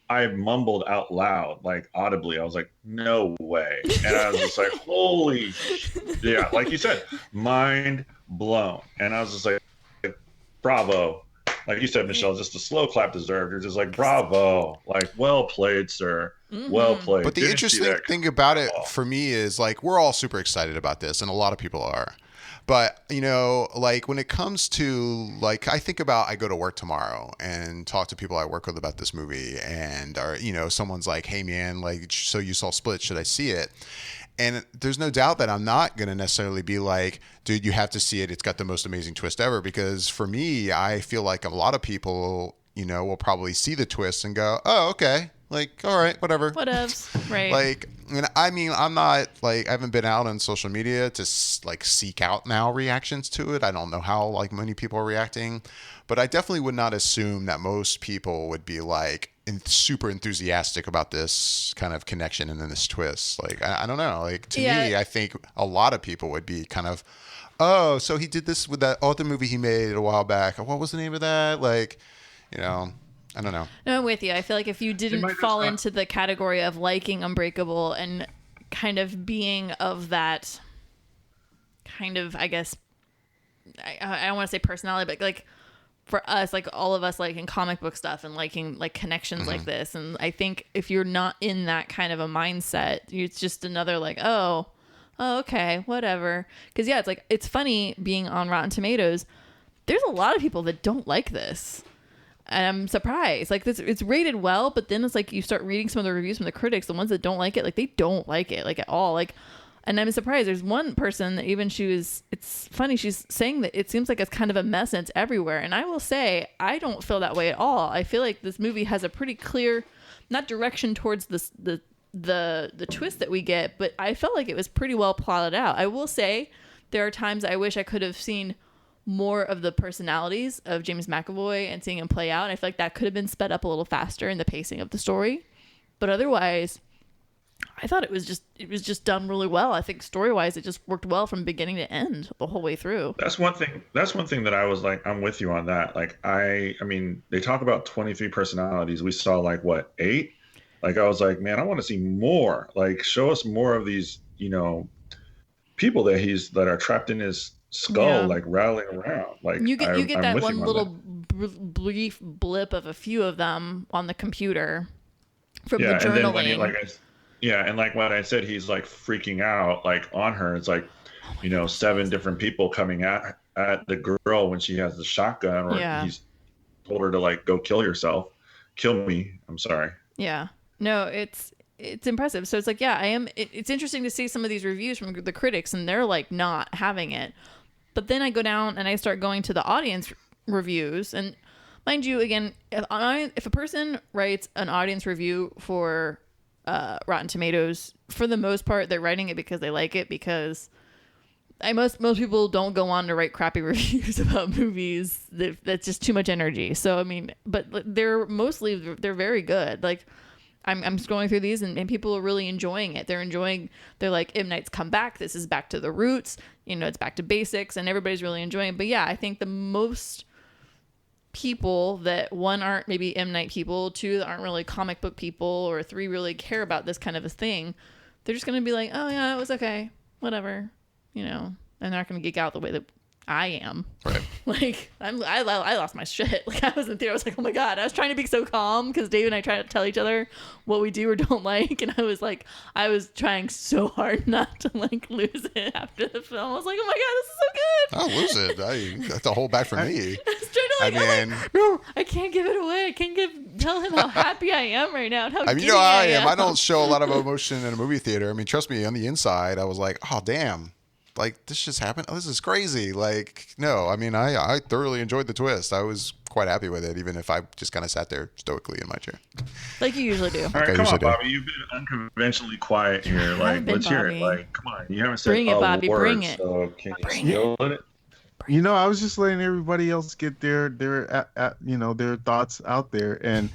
I mumbled out loud, like audibly. I was like, no way. And I was just like, holy, yeah, like you said, mind blown. And I was just like, bravo. Like you said, Michelle, just a slow clap deserved. You're just like, bravo. Like, well played, sir. Mm-hmm. Well played. But the interesting thing about it for me is like, we're all super excited about this, and a lot of people are. But, like when it comes to like, I go to work tomorrow and talk to people I work with about this movie, and someone's like, hey man, like, so you saw Split, should I see it? And there's no doubt that I'm not going to necessarily be like, dude, you have to see it. It's got the most amazing twist ever. Because for me, I feel like a lot of people, will probably see the twist and go, oh, okay. Like, all right, whatever. Whatevs, right? Like, I mean, I'm not like, I haven't been out on social media to like seek out now reactions to it. I don't know how like many people are reacting, but I definitely would not assume that most people would be like super enthusiastic about this kind of connection and then this twist. Like, I don't know. Like, to me, I think a lot of people would be kind of, oh, so he did this with that other movie he made a while back. What was the name of that? Like, you know, I don't know. No, I'm with you. I feel like if you didn't fall into the category of liking Unbreakable and kind of being of that kind of, I guess, I don't want to say personality, but like for us, like all of us liking comic book stuff and liking like connections like this. And I think if you're not in that kind of a mindset, it's just another like, oh, okay, whatever. Because yeah, it's like, it's funny being on Rotten Tomatoes. There's a lot of people that don't like this. And I'm surprised. Like, this, it's rated well, but then it's like you start reading some of the reviews from the critics, the ones that don't like it, like they don't like it, like at all. Like, and I'm surprised. There's one person that even it's funny, she's saying that it seems like it's kind of a mess and it's everywhere. And I will say, I don't feel that way at all. I feel like this movie has a pretty clear, not direction towards this, the twist that we get, but I felt like it was pretty well plotted out. I will say there are times I wish I could have seen more of the personalities of James McAvoy and seeing him play out. And I feel like that could have been sped up a little faster in the pacing of the story. But otherwise, I thought it was just done really well. I think story-wise, it just worked well from beginning to end the whole way through. That's one thing that I was like, I'm with you on that. Like, I mean, they talk about 23 personalities. We saw like, what, 8? Like, I was like, man, I want to see more. Like, show us more of these, you know, people that are trapped in his skull, like rattling around. Like, you get that one little brief blip of a few of them on the computer from the journaling. And like when I said he's like freaking out, like on her, it's like, you know, 7 different people coming at the girl when she has the shotgun, or he's told her to like go kill me. I'm sorry. Yeah. No, it's impressive. So it's like, yeah, it's interesting to see some of these reviews from the critics, and they're like not having it. But then I go down and I start going to the audience reviews, and mind you, again, if a person writes an audience review for Rotten Tomatoes, for the most part, they're writing it because they like it, because most people don't go on to write crappy reviews about movies. That's just too much energy. So, I mean, but they're very good. Like, I'm just going through these and people are really enjoying it. They're like, M. Night's come back. This is back to the roots. You know, it's back to basics, and everybody's really enjoying it. But yeah, I think the most people that, 1, aren't maybe M. Night people, 2, that aren't really comic book people, or 3, really care about this kind of a thing, they're just going to be like, oh yeah, it was okay. Whatever. You know, and they're not going to geek out the way that I am. Right. Like, I lost my shit. Like, I was in theater. I was like, oh my God. I was trying to be so calm because Dave and I try to tell each other what we do or don't like. And I was trying so hard not to like lose it after the film. I was like, oh my God, this is so good. I'll lose it. That's a hold back from me. No, I can't give it away. I can't tell him how happy I am right now. And how you know how I am. I don't show a lot of emotion in a movie theater. I mean, trust me, on the inside, I was like, oh, damn. Like, this just happened. Oh, this is crazy. Like, no, I mean, I thoroughly enjoyed the twist. I was quite happy with it, even if I just kind of sat there stoically in my chair. Like you usually do. All right, come on, Bobby. You've been unconventionally quiet here. Like, let's hear it. Like, come on. You haven't said bring it, Bobby. Word, bring it. So can you steal it? You know, I was just letting everybody else get their thoughts out there. And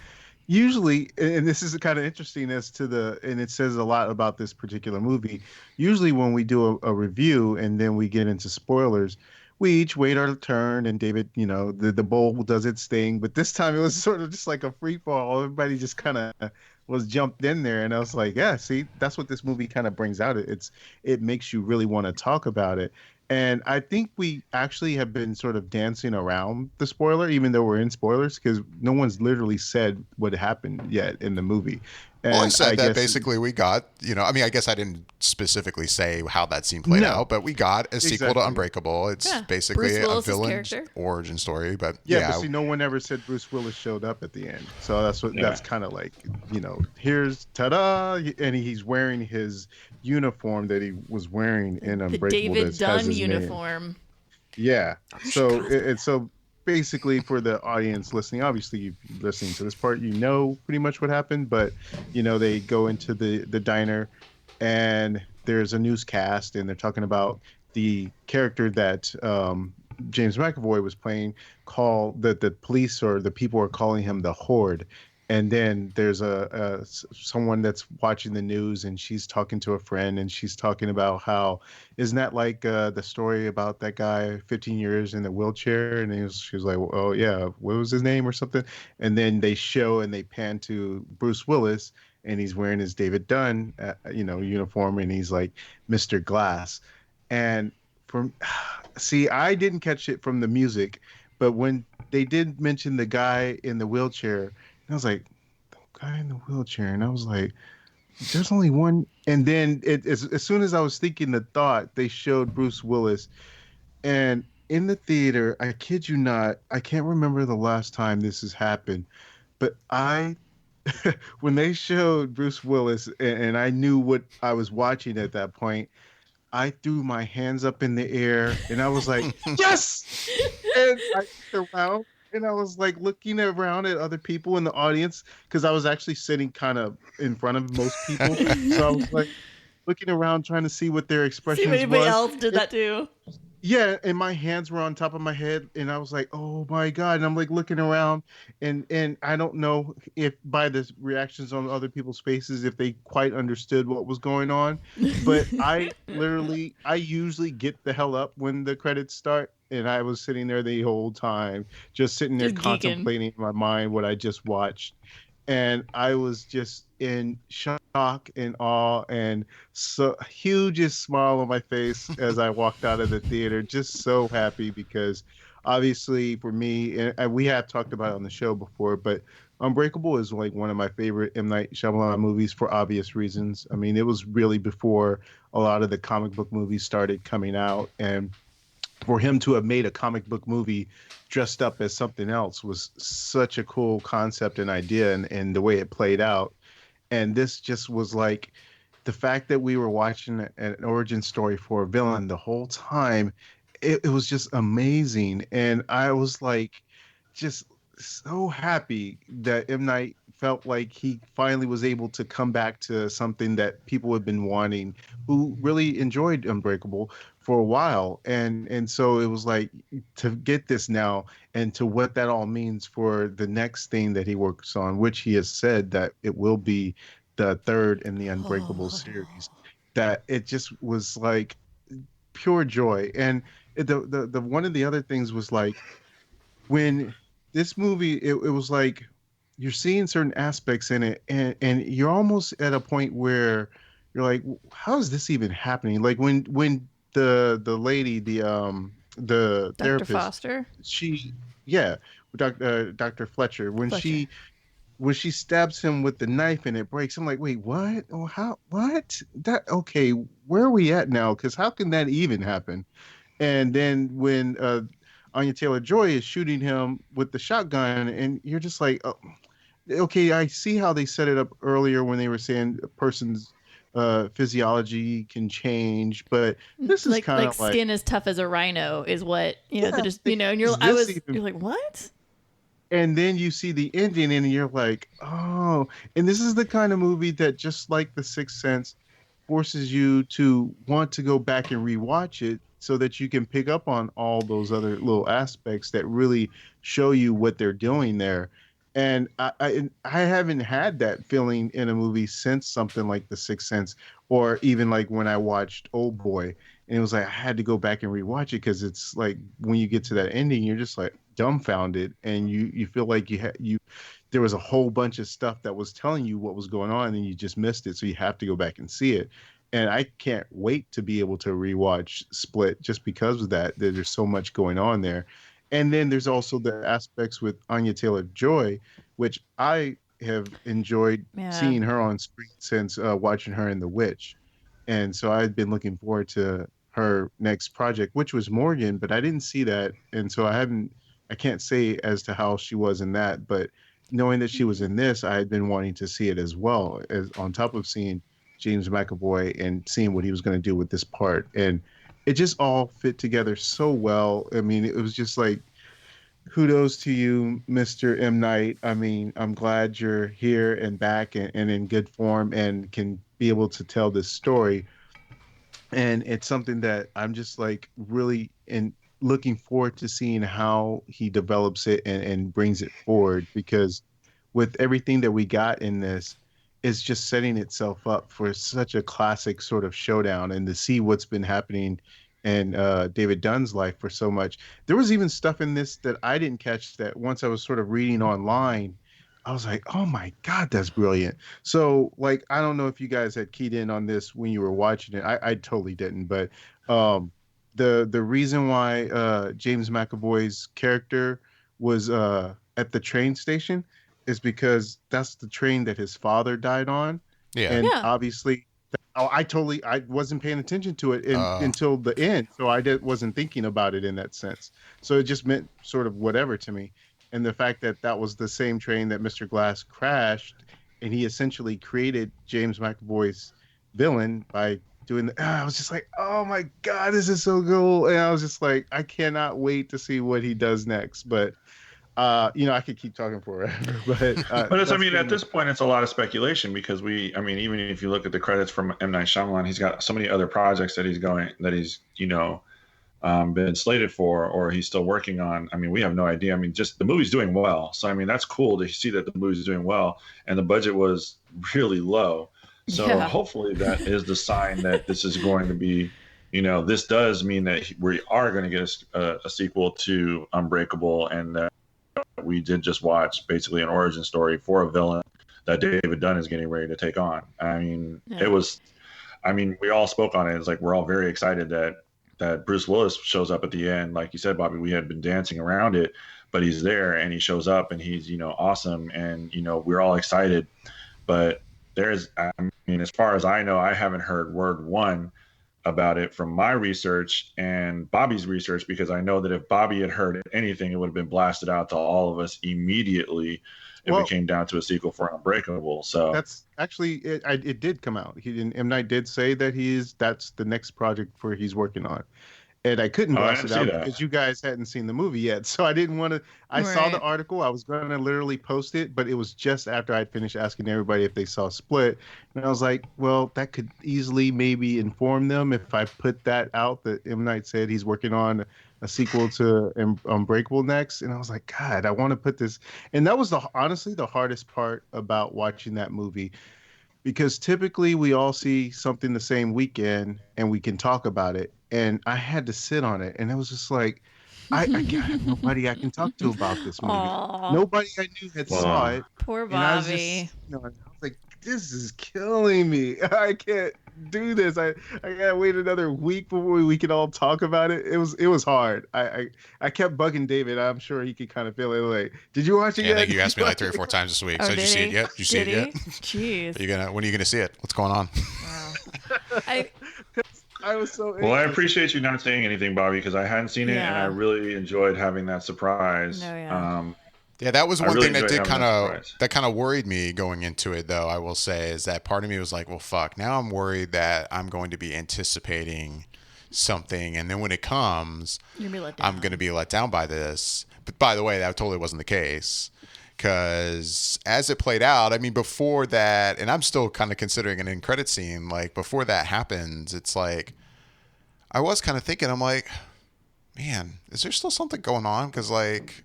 usually, and this is kind of interesting and it says a lot about this particular movie. Usually when we do a review and then we get into spoilers, we each wait our turn, and David, you know, the bowl does its thing. But this time it was sort of just like a free fall. Everybody just kind of was jumped in there. And I was like, yeah, see, that's what this movie kind of brings out. It makes you really want to talk about it. And I think we actually have been sort of dancing around the spoiler, even though we're in spoilers, because no one's literally said what happened yet in the movie. And well, I said that basically we got, you know, I mean, I guess I didn't specifically say how that scene played out, but we got a sequel to Unbreakable. It's basically a villain origin story. But but see, no one ever said Bruce Willis showed up at the end. So that's kind of like, you know, here's ta-da, and he's wearing his uniform that he was wearing in Unbreakable. The David Dunn uniform. Yeah. So basically for the audience listening, obviously you listening to this part, you know pretty much what happened, but they go into the diner and there's a newscast and they're talking about the character that James McAvoy was playing, call that the police or the people are calling him the Horde. And then there's someone that's watching the news and she's talking to a friend and she's talking about how, isn't that like the story about that guy 15 years in the wheelchair? And she was like, oh yeah, what was his name or something? And then they show and they pan to Bruce Willis and he's wearing his David Dunn, uniform, and he's like Mr. Glass. And see, I didn't catch it from the music, but when they did mention the guy in the wheelchair, I was like, the guy in the wheelchair, and I was like, there's only one. And then as soon as I was thinking the thought, they showed Bruce Willis, and in the theater, I kid you not, I can't remember the last time this has happened, but when they showed Bruce Willis, and I knew what I was watching at that point, I threw my hands up in the air, and I was like, yes! And I looked around. And I was like looking around at other people in the audience because I was actually sitting kind of in front of most people. So I was like looking around trying to see what their expressions See if anybody was. else did that too. Yeah, and my hands were on top of my head, and I was like, "Oh my god!" And I'm like looking around, and I don't know if by the reactions on other people's faces if they quite understood what was going on, but I usually get the hell up when the credits start, and I was sitting there the whole time, just sitting there Just geeking. contemplating in my mind what I just watched. And I was just in shock and awe and so hugest smile on my face as I walked out of the theater, just so happy because obviously for me, and we have talked about it on the show before, but Unbreakable is like one of my favorite M. Night Shyamalan movies for obvious reasons. I mean, it was really before a lot of the comic book movies started coming out, and for him to have made a comic book movie dressed up as something else was such a cool concept and idea, and the way it played out. And this just was like the fact that we were watching an origin story for a villain the whole time. It was just amazing. And I was like, just so happy that M. Night felt like he finally was able to come back to something that people had been wanting, who really enjoyed Unbreakable for a while. And so it was like to get this now and to what that all means for the next thing that he works on, which he has said that it will be the third in the Unbreakable series, that it just was like pure joy. And the one of the other things was like when this movie, it was like you're seeing certain aspects in it, and you're almost at a point where you're like, how is this even happening? Like when the lady, the Dr. therapist, Foster, Dr. Fletcher, when she stabs him with the knife and it breaks, I'm like, wait, what? Oh, how? What? That okay? Where are we at now? Because how can that even happen? And then when Anya Taylor-Joy is shooting him with the shotgun, and you're just like, oh, okay, I see how they set it up earlier when they were saying a person's physiology can change, but this is kind of like skin as tough as a rhino is what and you're like, what? And then you see the ending and you're like, oh, and this is the kind of movie that, just like The Sixth Sense, forces you to want to go back and rewatch it so that you can pick up on all those other little aspects that really show you what they're doing there. And I haven't had that feeling in a movie since something like The Sixth Sense, or even like when I watched Old Boy, and it was like I had to go back and rewatch it because it's like when you get to that ending, you're just like dumbfounded, and you feel like there was a whole bunch of stuff that was telling you what was going on, and you just missed it, so you have to go back and see it. And I can't wait to be able to rewatch Split just because of that. There's so much going on there. And then there's also the aspects with Anya Taylor-Joy, which I have enjoyed seeing her on screen since watching her in The Witch. And so I've been looking forward to her next project, which was Morgan, but I didn't see that. And so I can't say as to how she was in that, but knowing that she was in this, I had been wanting to see it as well, as on top of seeing James McAvoy and seeing what he was going to do with this part. And it just all fit together so well. I mean, it was just like kudos to you, Mr. M. Night. I mean, I'm glad you're here and back and in good form and can be able to tell this story. And it's something that I'm just like really in looking forward to seeing how he develops it and brings it forward because with everything that we got in this, it's just setting itself up for such a classic sort of showdown and to see what's been happening in David Dunn's life for so much. There was even stuff in this that I didn't catch that once I was sort of reading online, I was like, oh my God, that's brilliant. So, like, I don't know if you guys had keyed in on this when you were watching it. I totally didn't, but um, the reason why James McAvoy's character was at the train station is because that's the train that his father died on. Yeah. And Yeah. obviously, I wasn't paying attention to it until the end. So wasn't thinking about it in that sense. So it just meant sort of whatever to me. And the fact that that was the same train that Mr. Glass crashed, and he essentially created James McAvoy's villain by doing I was just like, oh my God, this is so cool. And I was just like, I cannot wait to see what he does next. But I could keep talking forever, but it's, I mean, at this point, it's a lot of speculation because even if you look at the credits from M. Night Shyamalan, he's got so many other projects that he's been slated for, or he's still working on. I mean, we have no idea. I mean, just the movie's doing well. So, I mean, that's cool to see that the movie's doing well and the budget was really low. So hopefully that is the sign that this is going to be, this does mean that we are going to get a sequel to Unbreakable, and that we did just watch basically an origin story for a villain that David Dunn is getting ready to take on. I mean, we all spoke on it. It's like, we're all very excited that Bruce Willis shows up at the end. Like you said, Bobby, we had been dancing around it, but he's there and he shows up and he's, awesome. And, we're all excited, but as far as I know, I haven't heard word one about it from my research and Bobby's research, because I know that if Bobby had heard anything, it would have been blasted out to all of us immediately if it came down to a sequel for Unbreakable. So that's actually it did come out. M. Night did say that that's the next project he's working on. And I couldn't blast it out because you guys hadn't seen the movie yet. So I didn't want to. I saw the article. I was going to literally post it, but it was just after I'd finished asking everybody if they saw Split. And I was like, well, that could easily maybe inform them if I put that out that M. Night said he's working on a sequel to Unbreakable next. And I was like, God, I want to put this. And that was honestly the hardest part about watching that movie. Because typically we all see something the same weekend and we can talk about it. And I had to sit on it. And it was just like, I have nobody I can talk to about this movie. Aww. Nobody I knew had saw it. Poor Bobby. And I was like, this is killing me. I can't do this. I gotta wait another week before we can all talk about it. It was hard. I kept bugging David. I'm sure he could kind of feel it. Like, did you watch it yet? I think you asked me like 3 or 4 times this week. So did you see it yet? Did you see it yet? Jeez. When are you gonna see it? What's going on? Wow. I was so. Well, I appreciate you not saying anything, Bobby, because I hadn't seen it and I really enjoyed having that surprise. No, yeah. Yeah, that was one thing that did kind of worried me going into it, though, I will say, is that part of me was like, well, fuck, now I'm worried that I'm going to be anticipating something, and then when it comes, I'm going to be let down by this. But by the way, that totally wasn't the case, because as it played out, I mean, before that, and I'm still kind of considering an end credit scene, like, before that happens, it's like, I was kind of thinking, I'm like, man, is there still something going on? Because, like,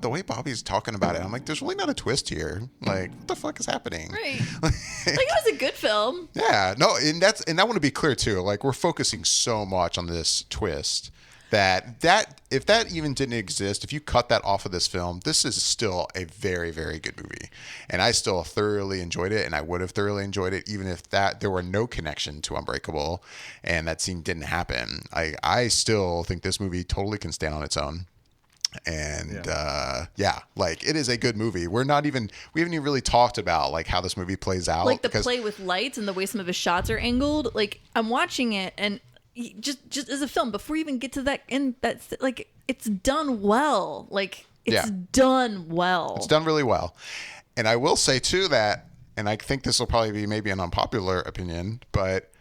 the way Bobby's talking about it, I'm like, there's really not a twist here. Like, what the fuck is happening? Right. Like, it was a good film. Yeah. No, and I want to be clear, too. Like, we're focusing so much on this twist that if that even didn't exist, if you cut that off of this film, this is still a very, very good movie. And I still thoroughly enjoyed it, and I would have thoroughly enjoyed it even if there were no connection to Unbreakable and that scene didn't happen. I still think this movie totally can stand on its own. And like, it is a good movie. We haven't even really talked about like how this movie plays out. Like the play with lights and the way some of his shots are angled. Like, I'm watching it, and just as a film, before you even get to that end, that's like, it's done well. Like, it's done well. It's done really well. And I will say too that, and I think this will probably be maybe an unpopular opinion, but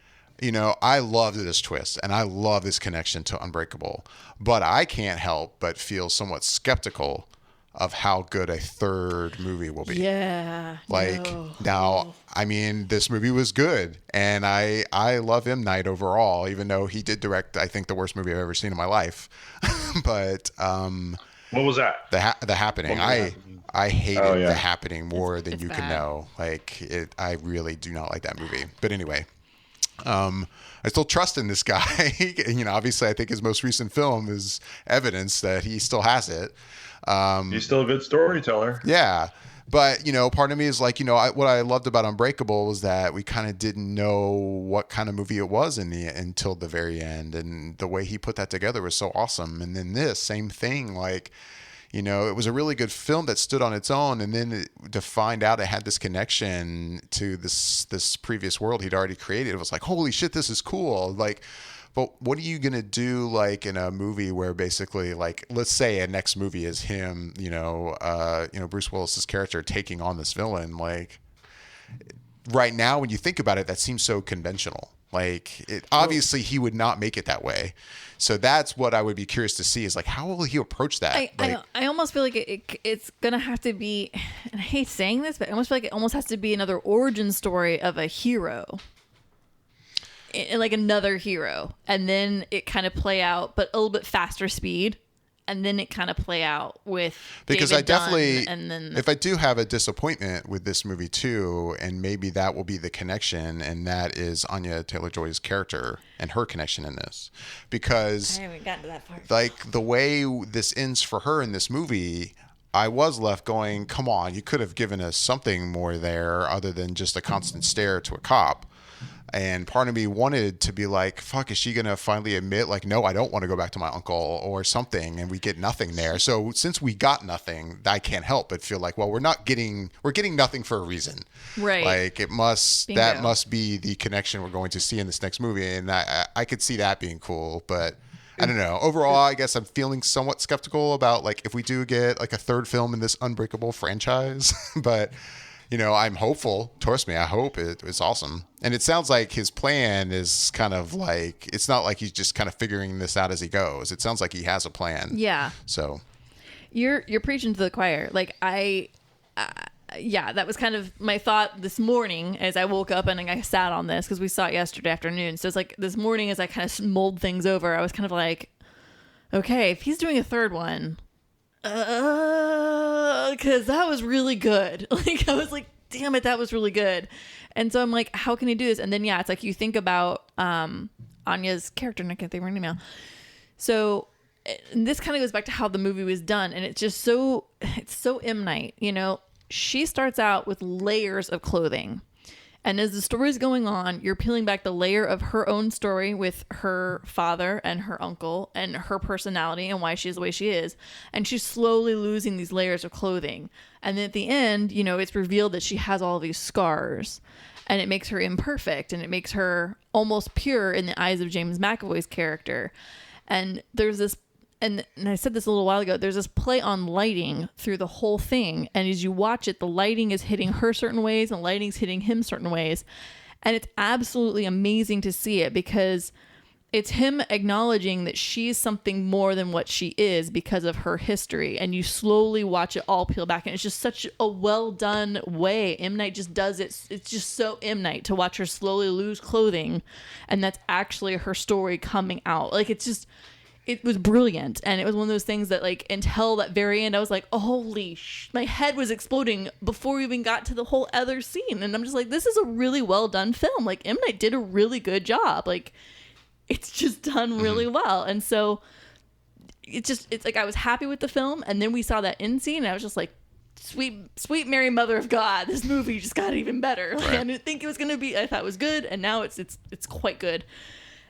you know, I loved this twist and I love this connection to Unbreakable, but I can't help but feel somewhat skeptical of how good a third movie will be. Yeah. Like now, I mean, this movie was good, and I love M. Night overall, even though he did direct, I think, the worst movie I've ever seen in my life. But what was that? The Happening. I hated The Happening more than you bad. can know. Like I really do not like that movie. But anyway, I still trust in this guy. You know, obviously, I think his most recent film is evidence that he still has it. He's still a good storyteller. Yeah. But, you know, part of me is like, you know, what I loved about Unbreakable was that we kind of didn't know what kind of movie it was until the very end. And the way he put that together was so awesome. And then this, same thing, like, you know, it was a really good film that stood on its own. And then to find out it had this connection to this previous world he'd already created, it was like, holy shit, this is cool. Like, but what are you going to do, like, in a movie where basically, like, let's say a next movie is him, Bruce Willis's character taking on this villain. Like, right now, when you think about it, that seems so conventional. Like, obviously, he would not make it that way. So that's what I would be curious to see is, like, how will he approach that? I almost feel like it's going to have to be, and I hate saying this, but I almost feel like it almost has to be another origin story of a hero. Like another hero, and then it kind of play out, but a little bit faster speed, and then it kind of play out with because David I definitely Dunn, and then if I do have a disappointment with this movie too, and maybe that will be the connection, and that is Anya Taylor-Joy's character and her connection in this, because I haven't gotten to that part. Like the way this ends for her in this movie, I was left going, come on, you could have given us something more there other than just a constant stare to a cop. And part of me wanted to be like, fuck, is she going to finally admit, like, no, I don't want to go back to my uncle or something, and we get nothing there. So since we got nothing, I can't help but feel like, well, we're getting nothing for a reason. Right. Like that Bingo. must be the connection we're going to see in this next movie. And I could see that being cool, but I don't know. Overall, I guess I'm feeling somewhat skeptical about, like, if we do get like a third film in this Unbreakable franchise, but you know, I'm hopeful. Trust me, I hope it's awesome. And it sounds like his plan is kind of like, it's not like he's just kind of figuring this out as he goes. It sounds like he has a plan. Yeah. So You're preaching to the choir. Like that was kind of my thought this morning as I woke up and I sat on this because we saw it yesterday afternoon. So it's like this morning as I kind of mulled things over, I was kind of like, okay, if he's doing a third one, because that was really good. Like, I was like, damn it, that was really good. And so I'm like, how can he do this? And then, yeah, it's like you think about Anya's character, and I can't think of her name now. So and this kind of goes back to how the movie was done. And it's just it's so M. Night, you know? She starts out with layers of clothing. And as the story's going on, you're peeling back the layer of her own story with her father and her uncle and her personality and why she's the way she is. And she's slowly losing these layers of clothing. And then at the end, you know, it's revealed that she has all these scars. And it makes her imperfect. And it makes her almost pure in the eyes of James McAvoy's character. And there's this, and I said this a little while ago, there's this play on lighting through the whole thing. And as you watch it, the lighting is hitting her certain ways and lighting's hitting him certain ways. And it's absolutely amazing to see it because it's him acknowledging that she's something more than what she is because of her history. And you slowly watch it all peel back. And it's just such a well done way. M. Night just does it. It's just so M. Night to watch her slowly lose clothing. And that's actually her story coming out. Like, it's just... It was brilliant, and it was one of those things that, like, until that very end, I was like, oh, holy my head was exploding before we even got to the whole other scene, and I'm just like, this is a really well-done film. Like, M. Night did a really good job. Like, it's just done really well, and so it's like I was happy with the film, and then we saw that end scene, and I was just like, sweet Mary Mother of God, this movie just got even better. Like, I didn't think it was going to be, I thought it was good, and now it's quite good.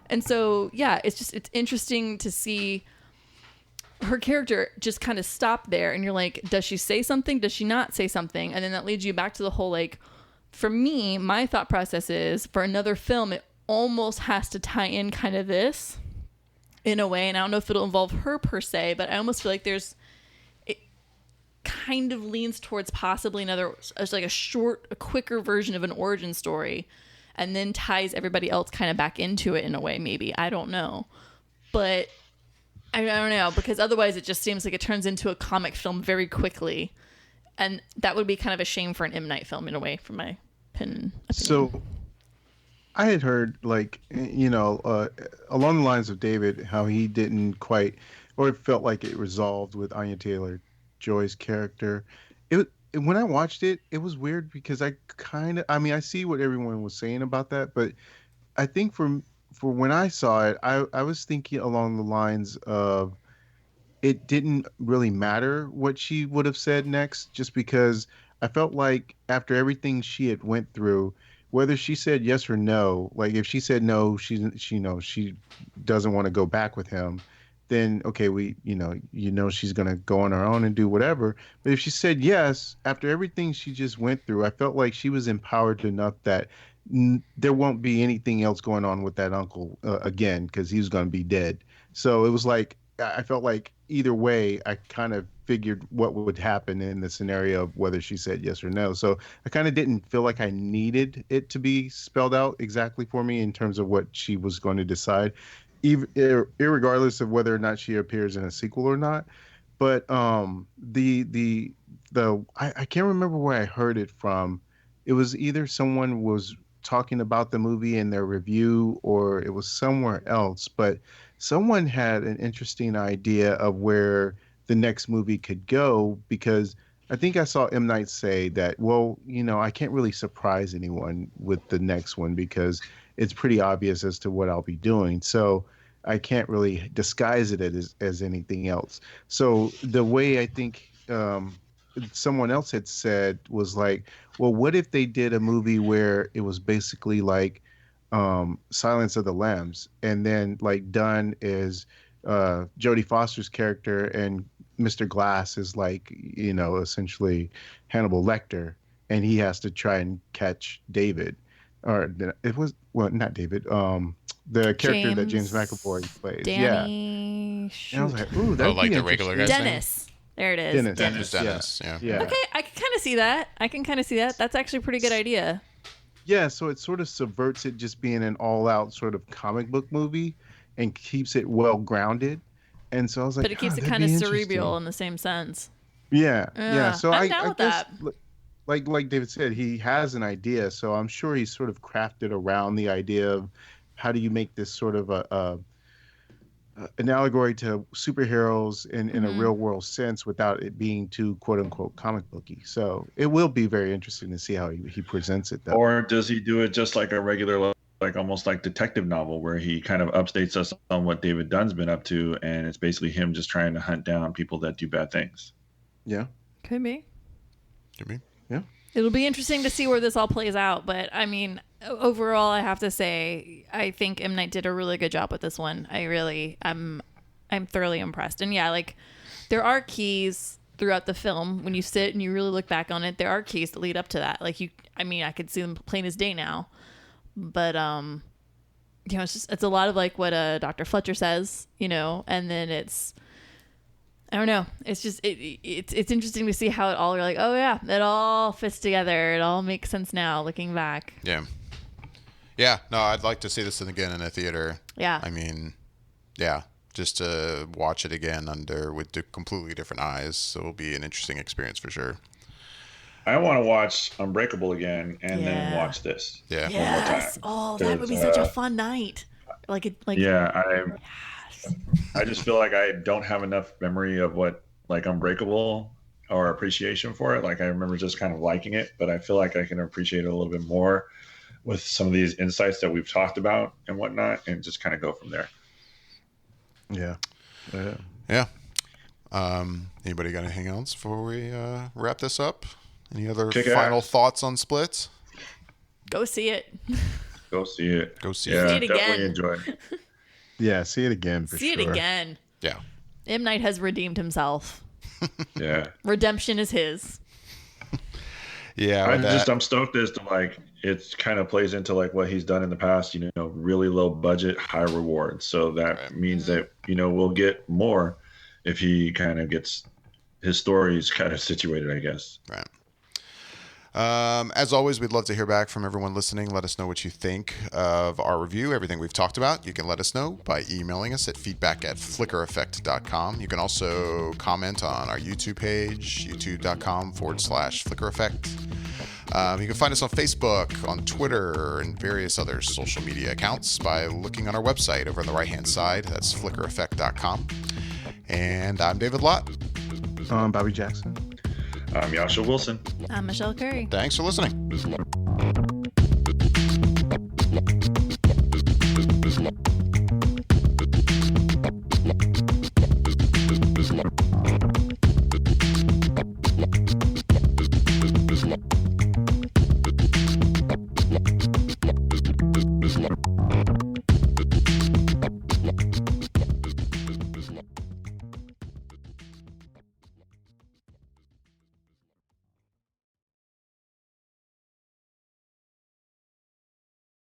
And so, yeah, it's interesting to see her character just kind of stop there. And you're like, does she say something? Does she not say something? And then that leads you back to the whole, like, for me, my thought process is for another film, it almost has to tie in kind of this in a way. And I don't know if it'll involve her per se, but I almost feel like it kind of leans towards possibly another, like a quicker version of an origin story. and then ties everybody else kind of back into it in a way, maybe. I don't know. But I don't know, because otherwise it just seems like it turns into a comic film very quickly. And that would be kind of a shame for an M. Night film in a way, from my opinion. So I had heard, like, along the lines of David, how he didn't quite, or it felt like it resolved with Anya Taylor-Joy's character. When I watched it, it was weird because I see what everyone was saying about that, but I think for when I saw it, I was thinking along the lines of it didn't really matter what she would have said next, just because I felt like after everything she had went through, whether she said yes or no, like if she said no, she doesn't want to go back with him, then okay, she's gonna go on her own and do whatever. But if she said yes, after everything she just went through, I felt like she was empowered enough that there won't be anything else going on with that uncle again, because he was gonna be dead. So it was like I felt like either way, I kind of figured what would happen in the scenario of whether she said yes or no. So I kind of didn't feel like I needed it to be spelled out exactly for me in terms of what she was going to decide, even irregardless of whether or not she appears in a sequel or not. But I can't remember where I heard it from. It was either someone was talking about the movie in their review, or it was somewhere else, but someone had an interesting idea of where the next movie could go, because I think I saw M. Night say that, well, I can't really surprise anyone with the next one because it's pretty obvious as to what I'll be doing. So I can't really disguise it as anything else. So the way I think someone else had said was like, well, what if they did a movie where it was basically like Silence of the Lambs, and then like Dunn is Jodie Foster's character, and Mr. Glass is like, essentially Hannibal Lecter, and he has to try and catch David, or it was, well, not David, the character that James McAvoy plays. Danny. And I was like, ooh, that'd like be the regular guy's Dennis. There it is. Dennis. Yeah. Okay, I can kind of see that. That's actually a pretty good idea. Yeah, so it sort of subverts it just being an all-out sort of comic book movie and keeps it well-grounded. And so I was like, but it keeps it kind of cerebral in the same sense. Yeah. So I'm down with guess, that. like David said, he has an idea. So I'm sure he's sort of crafted around the idea of how do you make this sort of an allegory to superheroes in a real world sense without it being too quote unquote comic booky. So it will be very interesting to see how he presents it, though. Or does he do it just like a regular, like almost like detective novel, where he kind of updates us on what David Dunn's been up to, and it's basically him just trying to hunt down people that do bad things? Yeah. Could be. Yeah. It'll be interesting to see where this all plays out, but I mean, overall, I have to say, I think M. Night did a really good job with this one. I'm thoroughly impressed. And yeah, like, there are keys throughout the film. When you sit and you really look back on it, there are keys that lead up to that. Like, I could see them plain as day now. But, it's a lot of like what Dr. Fletcher says, and then I don't know. It's just it's interesting to see how it all, you're like, oh yeah, it all fits together. It all makes sense now looking back. Yeah. No, I'd like to see this again in a theater. Yeah. I mean, yeah, just to watch it again with completely different eyes. So it'll be an interesting experience for sure. I want to watch Unbreakable again and then watch this. Yeah. One more time. Yes. Oh, that would be such a fun night. I just feel like I don't have enough memory of what like Unbreakable or appreciation for it. Like I remember just kind of liking it, but I feel like I can appreciate it a little bit more with some of these insights that we've talked about and whatnot, and just kind of go from there. Yeah. Anybody got anything else before we wrap this up? Any other Kick final ass. thoughts on Split? Go see it. Go see it. See it again. Definitely enjoy it. Yeah, see it again for See sure. it again. Yeah. M. Night has redeemed himself. Yeah. Redemption is his. Yeah. I'm stoked as to like it kind of plays into like what he's done in the past, really low budget, high reward. So that means that, we'll get more if he kind of gets his stories kind of situated, I guess. Right. As always, we'd love to hear back from everyone listening. Let us know what you think of our review, everything we've talked about. You can let us know by emailing us at feedback@flickereffect.com. You can also comment on our YouTube page, youtube.com/flickereffect. You can find us on Facebook, on Twitter, and various other social media accounts by looking on our website over on the right-hand side. That's flickereffect.com. And I'm David Lott. Bobby Jackson. I'm Yasha Wilson. I'm Michelle Curry. Thanks for listening.